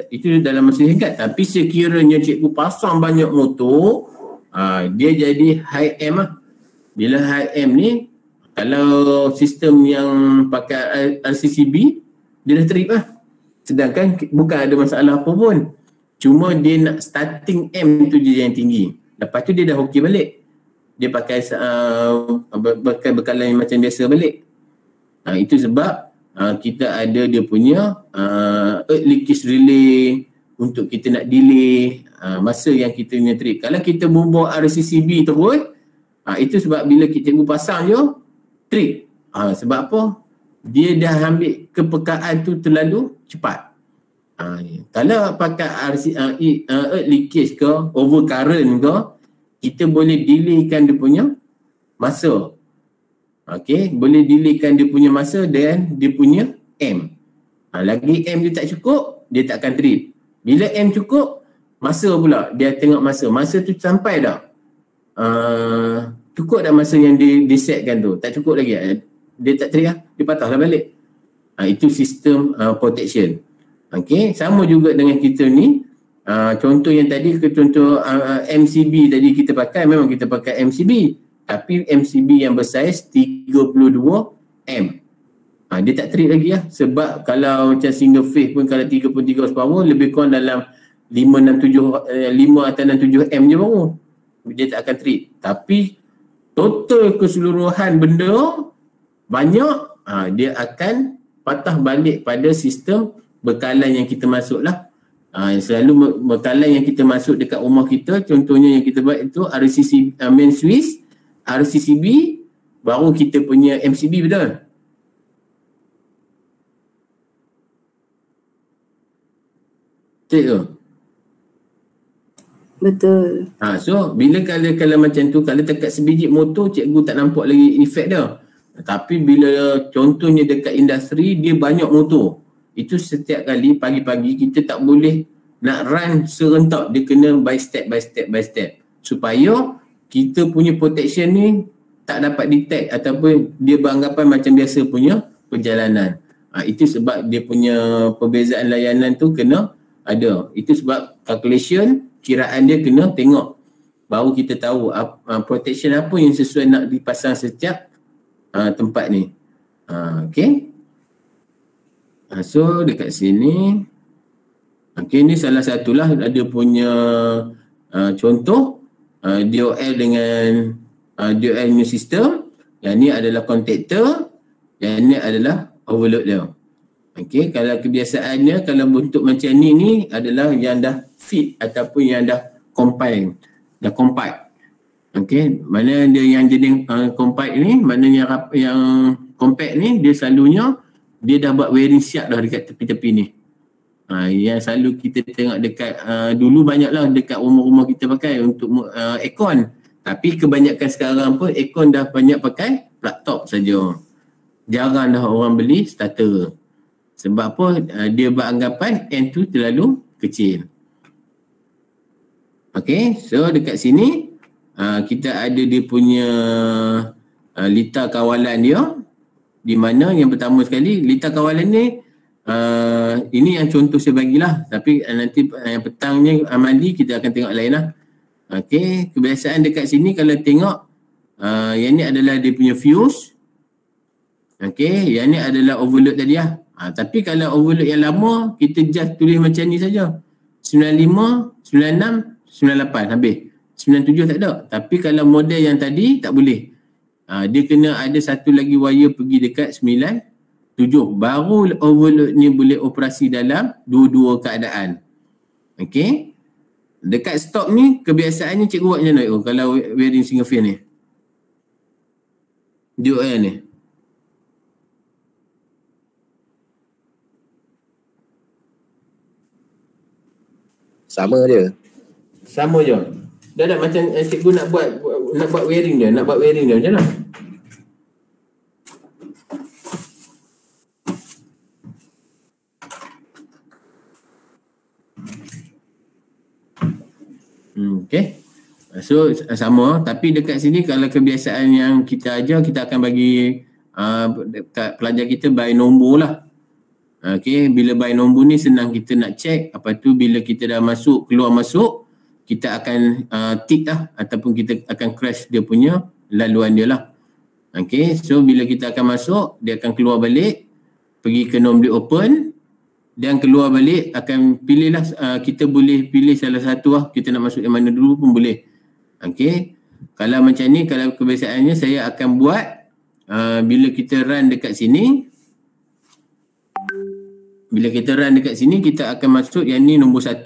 Itu dalam masa singkat. Tapi sekiranya cikgu pasang banyak motor, dia jadi high M lah. Bila high M ni, kalau sistem yang pakai RCCB, dia dah trip lah. Sedangkan bukan ada masalah apa pun. Cuma dia nak starting M tu je yang tinggi. Lepas tu dia dah okey balik. Dia pakai bekalan macam biasa balik. Itu sebab kita ada dia punya earth leakage relay untuk kita nak delay masa yang kita punya trip. Kalau kita membawa RCCB terus, itu sebab bila cikgu pasang je trip. Sebab apa? Dia dah ambil kepekaan tu terlalu cepat. Kalau pakai earth leakage ke overcurrent ke, kita boleh delaykan dia punya masa. Okey, boleh delaykan dia punya masa dan dia punya M. Lagi M dia tak cukup, dia tak akan trip. Bila M cukup, masa pula dia tengok masa. Masa tu sampai dah. Cukup dah masa yang dia setkan tu. Tak cukup lagi. Dia tak trip lah. Dia patahlah balik. Itu sistem protection. Okey, sama juga dengan kita ni. Contoh yang tadi contoh MCB tadi kita pakai, memang kita pakai MCB, tapi MCB yang bersaiz 32M. Dia tak treat lagi lah, sebab kalau macam single phase pun kalau 33 horsepower lebih kurang dalam 5 atau 67M je baru dia tak akan treat. Tapi total keseluruhan benda banyak, dia akan patah balik pada sistem bekalan yang kita masuk lah. Selalu bekalan yang kita masuk dekat rumah kita, contohnya yang kita buat itu RCC main switch, RCCB, baru kita punya MCB, betul? Betul tu? Betul. So bila kalau macam tu, kalau dekat sebiji motor cikgu tak nampak lagi efek dia. Tapi bila contohnya dekat industri dia banyak motor, itu setiap kali pagi-pagi kita tak boleh nak run serentak, dia kena by step supaya kita punya protection ni tak dapat detect ataupun dia beranggapan macam biasa punya perjalanan. Itu sebab dia punya perbezaan layanan tu kena ada. Itu sebab calculation, kiraan dia kena tengok, baru kita tahu protection apa yang sesuai nak dipasang setiap tempat ni. Okay. So dekat sini, okay, ni salah satulah ada punya contoh DOL dengan DOL new system. Yang ni adalah contactor, yang ni adalah overload dia. Okay, kalau kebiasaannya kalau bentuk macam ni adalah yang dah fit ataupun yang dah compile, dah compact. Okay, mana dia yang jadi compact ni, mana yang compact ni dia selalunya dia dah buat wiring siap dah dekat tepi-tepi ni. Yang selalu kita tengok dekat dulu banyaklah dekat rumah-rumah kita pakai untuk aircon. Tapi kebanyakan sekarang pun aircon dah banyak pakai plug top saja. Jarang dah orang beli starter. Sebab apa? Dia beranggapan N tu terlalu kecil. Okay, so dekat sini kita ada dia punya litar kawalan dia, di mana yang pertama sekali litar kawalan ni ini yang contoh saya bagilah, tapi nanti yang petangnya amali kita akan tengok lain lah. Okay, kebiasaan dekat sini kalau tengok yang ni adalah dia punya fuse. Okay, yang ni adalah overload tadi lah. Tapi kalau overload yang lama kita just tulis macam ni saja, 95, 96, 98 habis. 97 tak ada. Tapi kalau model yang tadi tak boleh. Dia kena ada satu lagi wire pergi dekat 97. Baru overload ni boleh operasi dalam dua-dua keadaan. Okey. Dekat stop ni kebiasaannya cikgu buat macam mana kalau wiring single phase ni? DOL ni. Sama je. Sama je. Dah macam cikgu nak buat wiring dia, macam mana? Okay. So sama, tapi dekat sini kalau kebiasaan yang kita ajar, kita akan bagi dekat pelajar kita by nombor lah. Okay, bila by nombor ni senang kita nak check. Apa tu bila kita dah masuk, keluar masuk, kita akan tick lah ataupun kita akan crash dia punya laluan dia lah. Okay, so bila kita akan masuk, dia akan keluar balik, pergi ke normally open, dan keluar balik akan pilih lah, kita boleh pilih salah satu lah, kita nak masuk yang mana dulu pun boleh. Okay, kalau macam ni, kalau kebiasaannya saya akan buat bila kita run dekat sini. Bila kita run dekat sini, kita akan masuk yang ni nombor 1.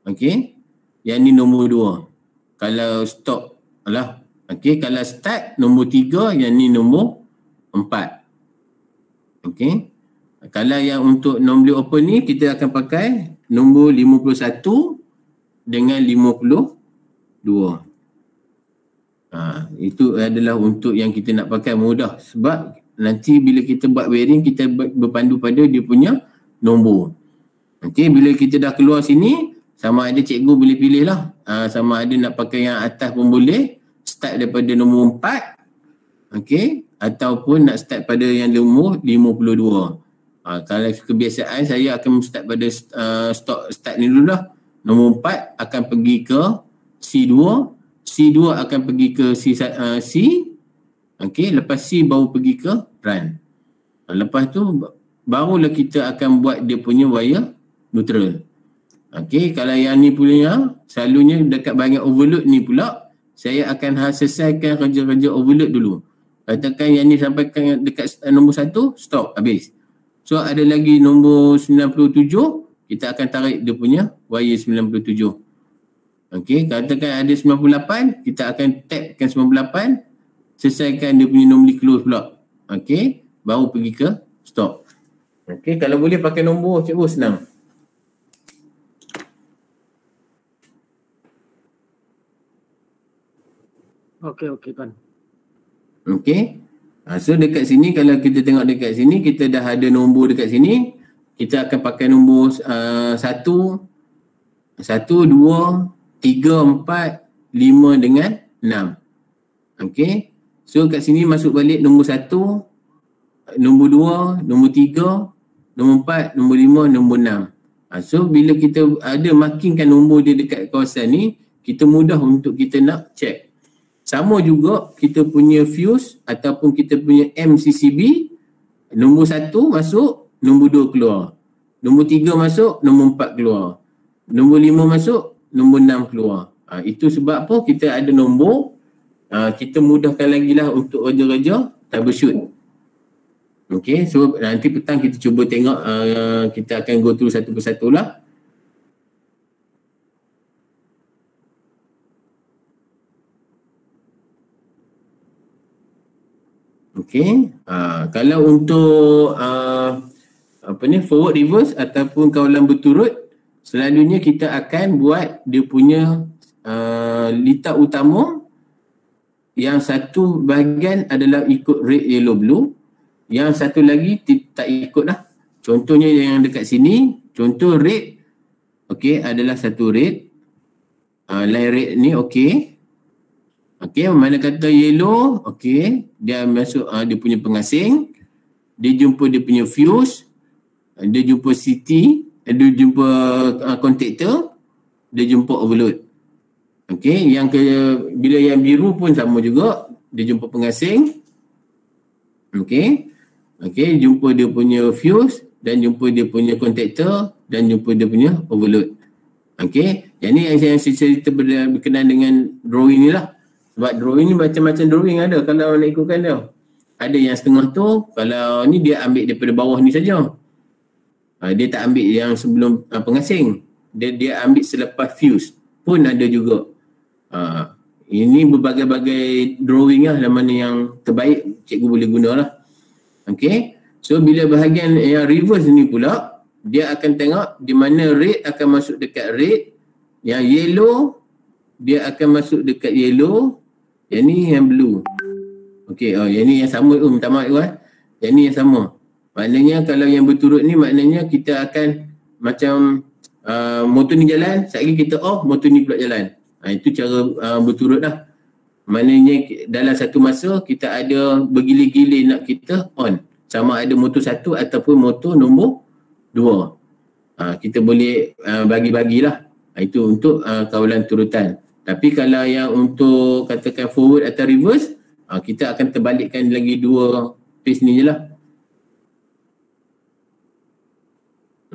Okey. Yang ni nombor 2. Kalau stop lah. Okey, kalau start nombor 3, yang ni nombor 4. Okey. Kalau yang untuk normally open ni, kita akan pakai nombor 51 dengan 52. Itu adalah untuk yang kita nak pakai mudah, sebab nanti bila kita buat wiring, kita berpandu pada dia punya nombor. Okey, bila kita dah keluar sini, sama ada cikgu boleh pilih lah, sama ada nak pakai yang atas pun boleh, start daripada nombor 4, okey, ataupun nak start pada yang nombor 52. Kalau kebiasaan saya akan start pada start ni dulu lah. nombor 4 akan pergi ke C2, C2 akan pergi ke C. Okey, lepas C baru pergi ke run. Lepas tu barulah kita akan buat dia punya wire neutral. Okey, kalau yang ni punya selalunya dekat bahagian overload ni pula saya akan selesaikan kerja-kerja overload dulu. Katakan yang ni sampaikan dekat nombor 1, stop, habis. So ada lagi nombor 97, kita akan tarik dia punya wire 97. Okey, katakan ada 98, kita akan tabkan 98, selesaikan dia punya normally close pula. Okey, baru pergi ke stop. Okey, kalau boleh pakai nombor cikgu senang. Okey tuan. Okey. So dekat sini kalau kita tengok dekat sini kita dah ada nombor dekat sini. Kita akan pakai nombor 1, 2, 3, 4, 5 dengan 6. Okey. So kat sini masuk balik nombor 1, nombor 2, nombor 3, nombor 4, nombor 5, nombor 6. So bila kita ada markingkan nombor dia dekat kawasan ni, kita mudah untuk kita nak check. Sama juga kita punya fuse ataupun kita punya MCCB, nombor 1 masuk, nombor 2 keluar. Nombor 3 masuk, nombor 4 keluar. Nombor 5 masuk, nombor 6 keluar. Itu sebab apa kita ada nombor, kita mudahkan lagi lah untuk kerja-kerja troubleshoot. Okay, so nanti petang kita cuba tengok, kita akan go through satu persatu lah. Okey, kalau untuk forward reverse ataupun kawalan berturut, selalunya kita akan buat dia punya litar utama. Yang satu bahagian adalah ikut red, yellow, blue. Yang satu lagi tak ikut lah. Contohnya yang dekat sini, contoh red, okey, adalah satu red. Line red ni okey. Okey, mana kata yellow, okey, dia masuk dia punya pengasing, dia jumpa dia punya fuse, dia jumpa CT, dia jumpa contactor, dia jumpa overload. Okey, bila yang biru pun sama juga, dia jumpa pengasing. Okey. Okey, jumpa dia punya fuse dan jumpa dia punya contactor dan jumpa dia punya overload. Okey, yang ni yang saya cerita berkenaan dengan drawing ni lah. Sebab drawing ni macam-macam drawing ada kalau nak ikutkan dia. Ada yang setengah tu, kalau ni dia ambil daripada bawah ni saja. Dia tak ambil yang sebelum pengasing. Dia ambil selepas fuse pun ada juga. Ini berbagai-bagai drawing lah, mana yang terbaik cikgu boleh guna lah. Okay, so bila bahagian yang reverse ni pula, dia akan tengok di mana red akan masuk dekat red, yang yellow dia akan masuk dekat yellow, yang ni yang blue. Okay, yang ni yang sama, minta maaf yang ni yang sama. Maknanya kalau yang berturut ni, maknanya kita akan macam motor ni jalan, sekali kita off, motor ni pula jalan. Itu cara berturut lah. Maknanya dalam satu masa kita ada bergilir-gilir nak kita on. Sama ada motor 1 ataupun motor nombor 2. Kita boleh bagi-bagilah. Itu untuk kawalan turutan. Tapi kalau yang untuk katakan forward atau reverse, kita akan terbalikkan lagi dua pace ni je lah.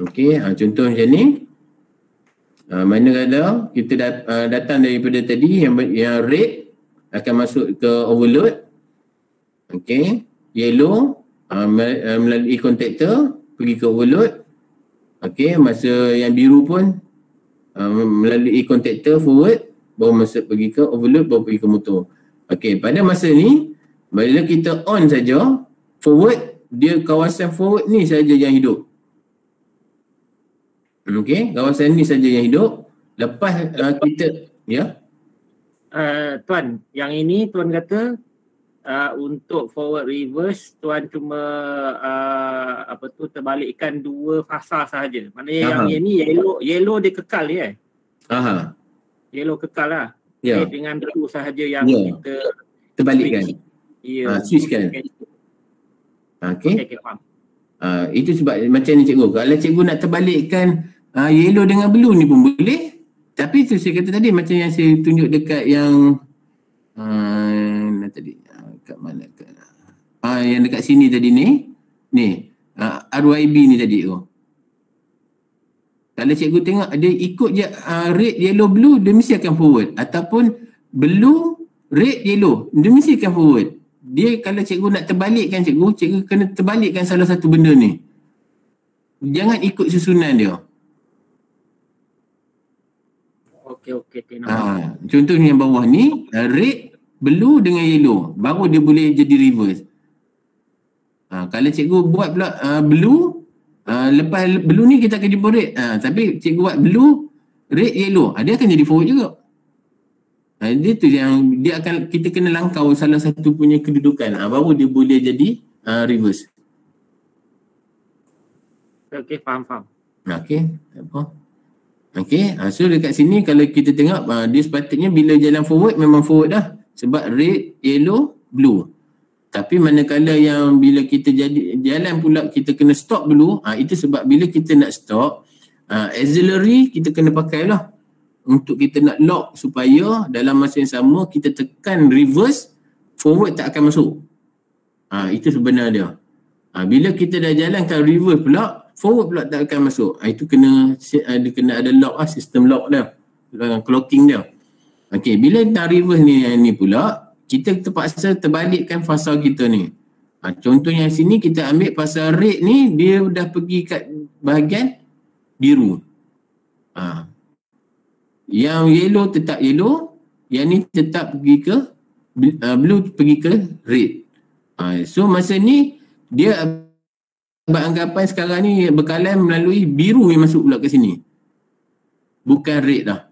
Okey, contoh macam ni. Mana kata kita datang daripada tadi yang red akan masuk ke overload. Okey, yellow melalui contactor pergi ke overload. Okey, masa yang biru pun melalui contactor forward baru masuk pergi ke overload, baru pergi ke motor. Okey, pada masa ni bila kita on saja forward, dia kawasan forward ni saja yang hidup. Okey, kawasan ni saja yang hidup. Lepas kita Tuan, yang ini tuan kata untuk forward reverse tuan cuma terbalikkan dua fasa sahaja. Maknanya yang ini yellow dia kekal ya. Yellow kekal lah. Ya. Dengan blue sahaja yang kita terbalikkan. Ya. Switchkan. Okey. Faham. Itu sebab macam ni cikgu. Kalau cikgu nak terbalikkan yellow dengan blue ni pun boleh. Tapi tu saya kata tadi macam yang saya tunjuk dekat yang tadi kat mana ke? Yang dekat sini tadi ni. Ni RYB ni tadi tu. Kalau cikgu tengok dia ikut je red, yellow, blue, dia mesti akan forward. Ataupun blue, red, yellow, dia mesti akan forward. Dia kalau cikgu nak terbalikkan cikgu kena terbalikkan salah satu benda ni. Jangan ikut susunan dia. Okey. Contohnya yang bawah ni, red, blue dengan yellow. Baru dia boleh jadi reverse. Kalau cikgu buat pula blue, lepas blue ni kita akan jumpa red. Tapi cikgu buat blue, red, yellow. Dia akan jadi forward juga. Dia tu yang kita kena langkau salah satu punya kedudukan. Baru dia boleh jadi reverse. Okey, faham. Okey, apa? Okey, so dekat sini kalau kita tengok dia sepatutnya bila jalan forward memang forward dah. Sebab red, yellow, blue. Tapi manakala yang bila kita jadi jalan pula kita kena stop dulu, itu sebab bila kita nak stop, auxiliary kita kena pakai lah untuk kita nak lock supaya dalam masa yang sama kita tekan reverse, forward tak akan masuk. Itu sebenar dia. Bila kita dah jalankan reverse pula, forward pula tak akan masuk. Itu dia kena ada lock sistem lock dia, clocking dia. Okey, bila dah reverse ni pula, kita terpaksa terbalikkan fasa kita ni. Contohnya sini kita ambil fasa red ni, dia dah pergi kat bahagian biru. Yang yellow tetap yellow, yang ni tetap pergi ke blue, pergi ke red. So masa ni dia beranggapan sekarang ni bekalan melalui biru yang masuk pula ke sini. Bukan red dah.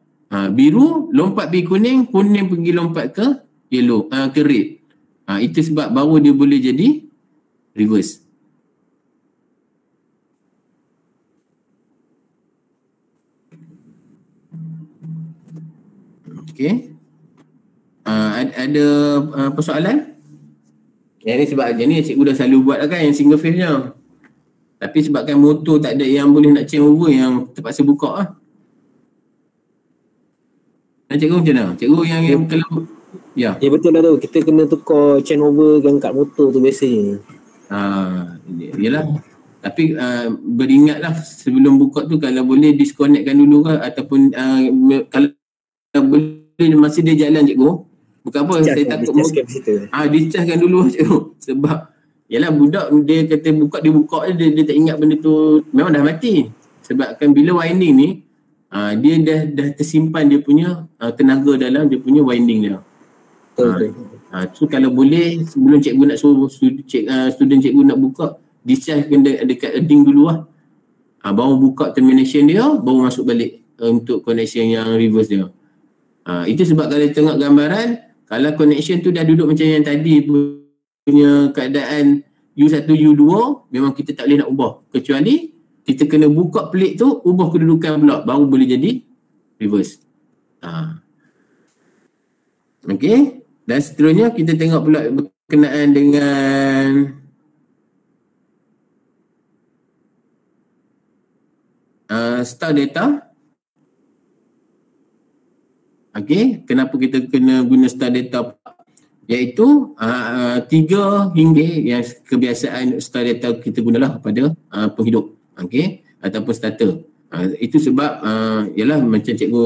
Biru lompat pergi kuning, kuning pergi lompat ke yellow, ke red. Itu sebab baru dia boleh jadi reverse. Okey. Ada persoalan? Yang ni sebab yang ni cikgu dah selalu buat lah kan, yang single phase nya. Tapi sebabkan motor tak ada yang boleh nak change over, yang terpaksa buka lah. Cikgu macam mana? Cikgu yang kalau ya. Ya betul lah tu. Kita kena tukar chain over yang kat motor tu biasanya. Yalah. Tapi beringatlah sebelum buka tu kalau boleh disconnectkan dulu ke, ataupun kalau boleh masa dia jalan cikgu. Bukan apa, saya takut dischargekan dulu cikgu. Sebab yalah budak dia kata dia buka dia tak ingat benda tu memang dah mati. Sebabkan bila winding ni dia dah tersimpan dia punya tenaga dalam dia punya winding dia. So kalau boleh sebelum cikgu nak suruh student cikgu nak buka, discharge dekat earding dulu lah. Baru buka termination dia, baru masuk balik untuk connection yang reverse dia. Itu sebab kalau tengok gambaran, kalau connection tu dah duduk macam yang tadi punya keadaan U1, U2, memang kita tak boleh nak ubah. Kecuali kita kena buka plate tu, ubah kedudukan pula, baru boleh jadi reverse. Okey. Dan seterusnya kita tengok pula berkenaan dengan star data. Okey, kenapa kita kena guna star data? Iaitu 3 hingga yang kebiasaan star data kita gunalah pada penghidup. Okey, ataupun starter. Itu sebab ialah macam cikgu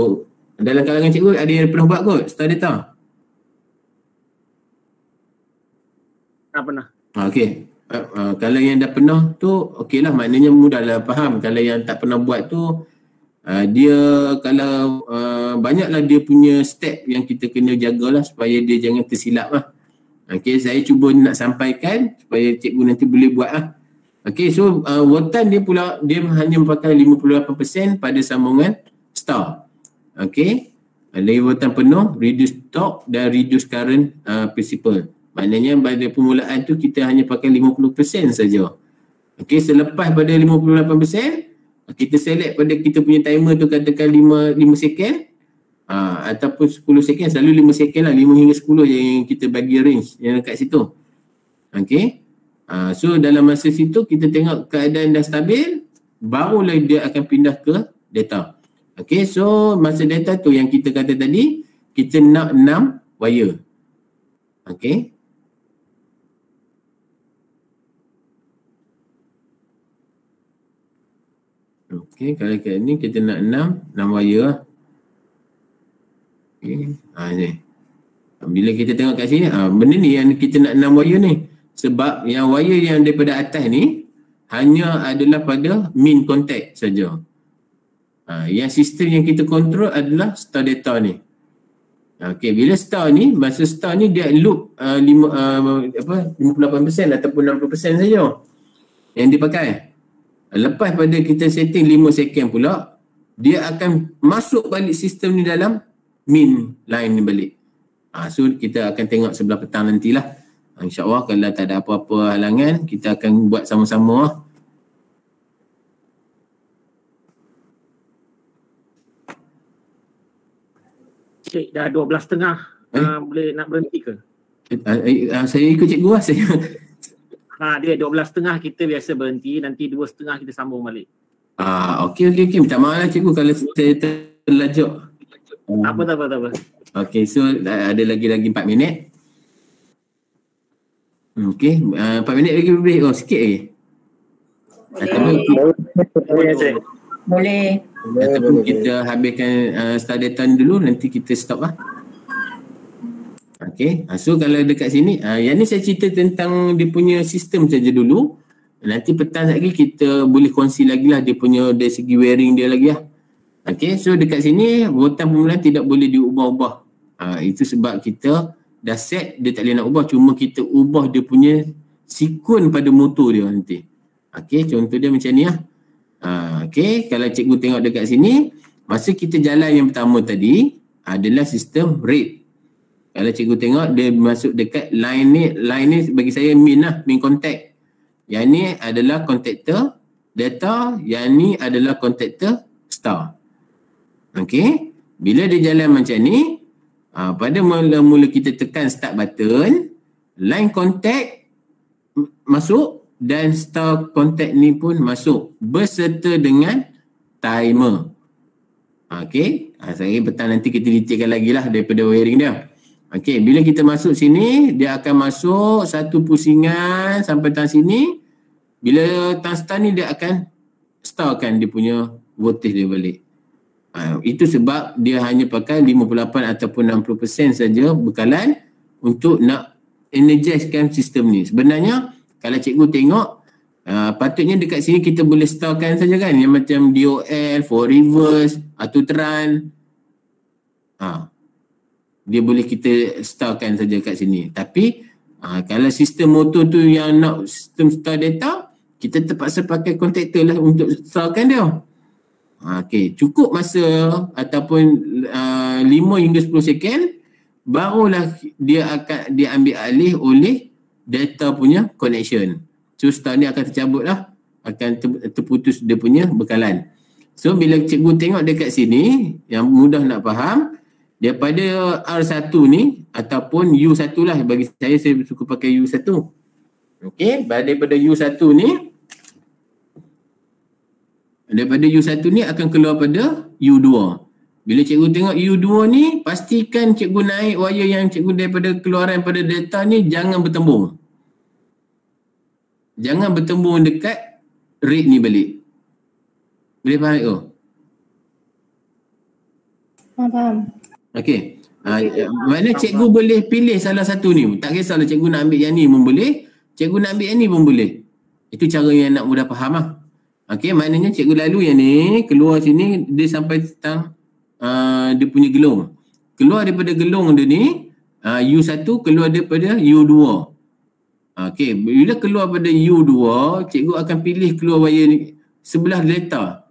dalam kalangan cikgu ada yang pernah buat kot star data. Tak pernah. Okey. Kalau yang dah pernah tu okeylah, maknanya mudahlah faham. Kalau yang tak pernah buat tu dia kalau banyaklah dia punya step yang kita kena jagalah supaya dia jangan tersilap lah. Okey, saya cuba nak sampaikan supaya cikgu nanti boleh buat lah. Okey, so Wotan dia pula dia hanya pakai 58% pada sambungan star. Okey, Wotan penuh, reduce torque dan reduce current principle. Maknanya pada permulaan tu kita hanya pakai 50% saja. Okey, selepas pada 58%, kita select pada kita punya timer tu katakan 5 second ataupun 10 second, selalu 5 second lah, 5 hingga 10 yang kita bagi range yang dekat situ. Okey. So dalam masa situ kita tengok keadaan dah stabil, barulah dia akan pindah ke data. Okay, so masa data tu yang kita kata tadi, kita nak 6 wire. Okay. Okay, kalau kat ni kita nak 6 wire lah. Okay, ni. Bila kita tengok kat sini, benda ni yang kita nak 6 wire ni. Sebab yang wire yang daripada atas ni hanya adalah pada main contact saja. Yang sistem yang kita kontrol adalah star data ni. Okay, bila star ni, masa star ni dia loop 58% ataupun 60% saja yang dipakai. Lepas pada kita setting 5 second pula, dia akan masuk balik sistem ni dalam main line ni balik. So kita akan tengok sebelah petang nantilah. InsyaAllah kalau tak ada apa-apa halangan, kita akan buat sama-sama lah. Cik, dah 12.30. Boleh nak berhenti ke? Saya ikut cikgu lah. Dia 12.30 kita biasa berhenti, nanti 2.30 kita sambung balik. Okey. Minta maaf lah cikgu kalau saya terlajak. Tak apa. Okey, so ada lagi 4 minit. Okey, 4 minit lagi boleh? Oh, sikit lagi. Boleh. Ataupun kita habiskan start data dulu, nanti kita stop lah. Okay, so kalau dekat sini, yang ni saya cerita tentang dia punya sistem saja dulu. Nanti petang lagi kita boleh kongsi lagi lah dia punya dari segi wiring dia lagi lah. Okay, so dekat sini butang permulaan tidak boleh diubah-ubah. Itu sebab kita dah set, dia tak boleh nak ubah, cuma kita ubah dia punya sikun pada motor dia nanti. Okay, contoh dia macam ni lah. Okay, kalau cikgu tengok dekat sini, masa kita jalan yang pertama tadi adalah sistem rate. Kalau cikgu tengok dia masuk dekat line ni bagi saya main lah, main contact. Yang ni adalah contactor data, yang ni adalah contactor star. Okay, bila dia jalan macam ni, pada mula-mula kita tekan start button, line contact masuk dan star contact ni pun masuk berserta dengan timer. Okay, saya petang nanti kita detailkan lagi lah daripada wiring dia. Okay, bila kita masuk sini, dia akan masuk satu pusingan sampai tang sini. Bila tang start ni, dia akan starkan dia punya voltage dia balik. Itu sebab dia hanya pakai 58 ataupun 60% saja bekalan untuk nak energizekan sistem ni. Sebenarnya kalau cikgu tengok, patutnya dekat sini kita boleh starkan saja kan, yang macam DOL, for reverse, auto tran. Dia boleh kita starkan saja kat sini. Tapi kalau sistem motor tu yang nak sistem star data, kita terpaksa pakai contactor lah untuk starkan dia. Okay, cukup masa ataupun 5 hingga 10 second, barulah dia akan diambil alih oleh data punya connection. So star ni akan tercabut lah, akan terputus dia punya bekalan. So bila cikgu tengok dekat sini, yang mudah nak faham, daripada R1 ni ataupun U1 lah, bagi saya suka pakai U1. Okay, daripada U1 ni, daripada U1 ni akan keluar pada U2. Bila cikgu tengok U2 ni, pastikan cikgu naik wire yang cikgu daripada keluaran pada data ni jangan bertembung. Jangan bertembung dekat rate ni balik. Boleh faham ke? Faham. Okey. Mana cikgu boleh pilih salah satu ni. Tak kisahlah cikgu nak ambil yang ni pun boleh, cikgu nak ambil yang ni pun boleh. Itu cara yang nak mudah faham lah. Okey, maknanya cikgu lalu yang ni, keluar sini, dia sampai tentang dia punya gelung. Keluar daripada gelung dia ni, U1 keluar daripada U2. Okey, bila keluar pada U2, cikgu akan pilih keluar wire ni sebelah data.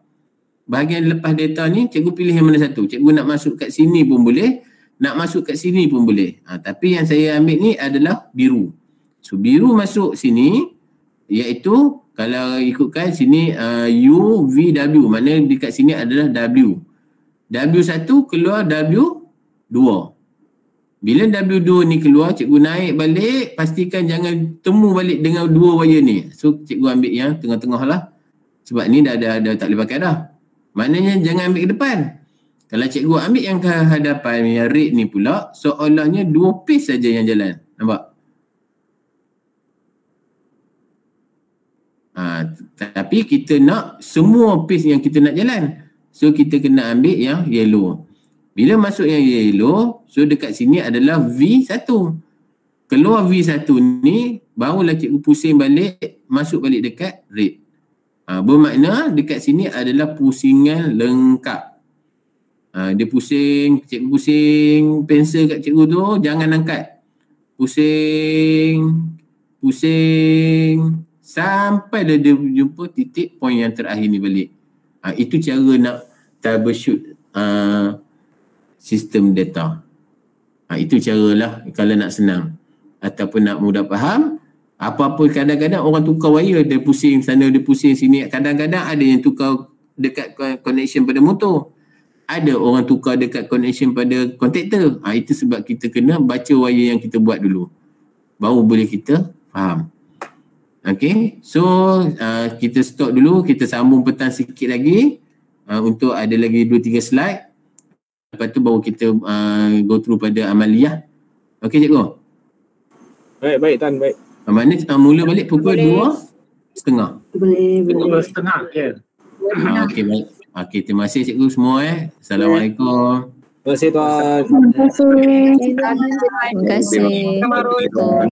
Bahagian lepas data ni, cikgu pilih yang mana satu. Cikgu nak masuk kat sini pun boleh, nak masuk kat sini pun boleh. Tapi yang saya ambil ni adalah biru. So biru masuk sini, iaitu kalau ikutkan sini U, V, W. Maknanya dekat sini adalah W. W1 keluar W2. Bila W2 ni keluar, cikgu naik balik, pastikan jangan temu balik dengan dua wire ni. So cikgu ambil yang tengah-tengah lah. Sebab ni dah tak boleh pakai dah. Maknanya jangan ambil ke depan. Kalau cikgu ambil yang ke hadapan yang red ni pula, seolahnya 2 pace saja yang jalan. Nampak? Tapi kita nak semua pace yang kita nak jalan. So kita kena ambil yang yellow. Bila masuk yang yellow, so dekat sini adalah V1. Keluar V1 ni, barulah cikgu pusing balik, masuk balik dekat red. Bermakna dekat sini adalah pusingan lengkap. Dia pusing, cikgu pusing pensel kat cikgu tu, jangan angkat. Pusing sampai dia jumpa titik point yang terakhir ni balik. Itu cara nak troubleshoot sistem data. Itu caralah kalau nak senang ataupun nak mudah faham. Apa-apa kadang-kadang orang tukar wire, dia pusing sana, dia pusing sini. Kadang-kadang ada yang tukar dekat connection pada motor. Ada orang tukar dekat connection pada kontaktor. Itu sebab kita kena baca wire yang kita buat dulu. Baru boleh kita faham. Okay, so kita stop dulu. Kita sambung petang sikit lagi. Untuk ada lagi 2-3 slide. Lepas tu baru kita go through pada amaliyah. Okay cikgu? Baik Tan, baik. Maknanya mula balik pukul 2:30. Boleh. 2:30 je. Okey, baik. Okey, terima kasih cikgu semua. Assalamualaikum. Terima kasih Tuan. Terima kasih. Terima kasih.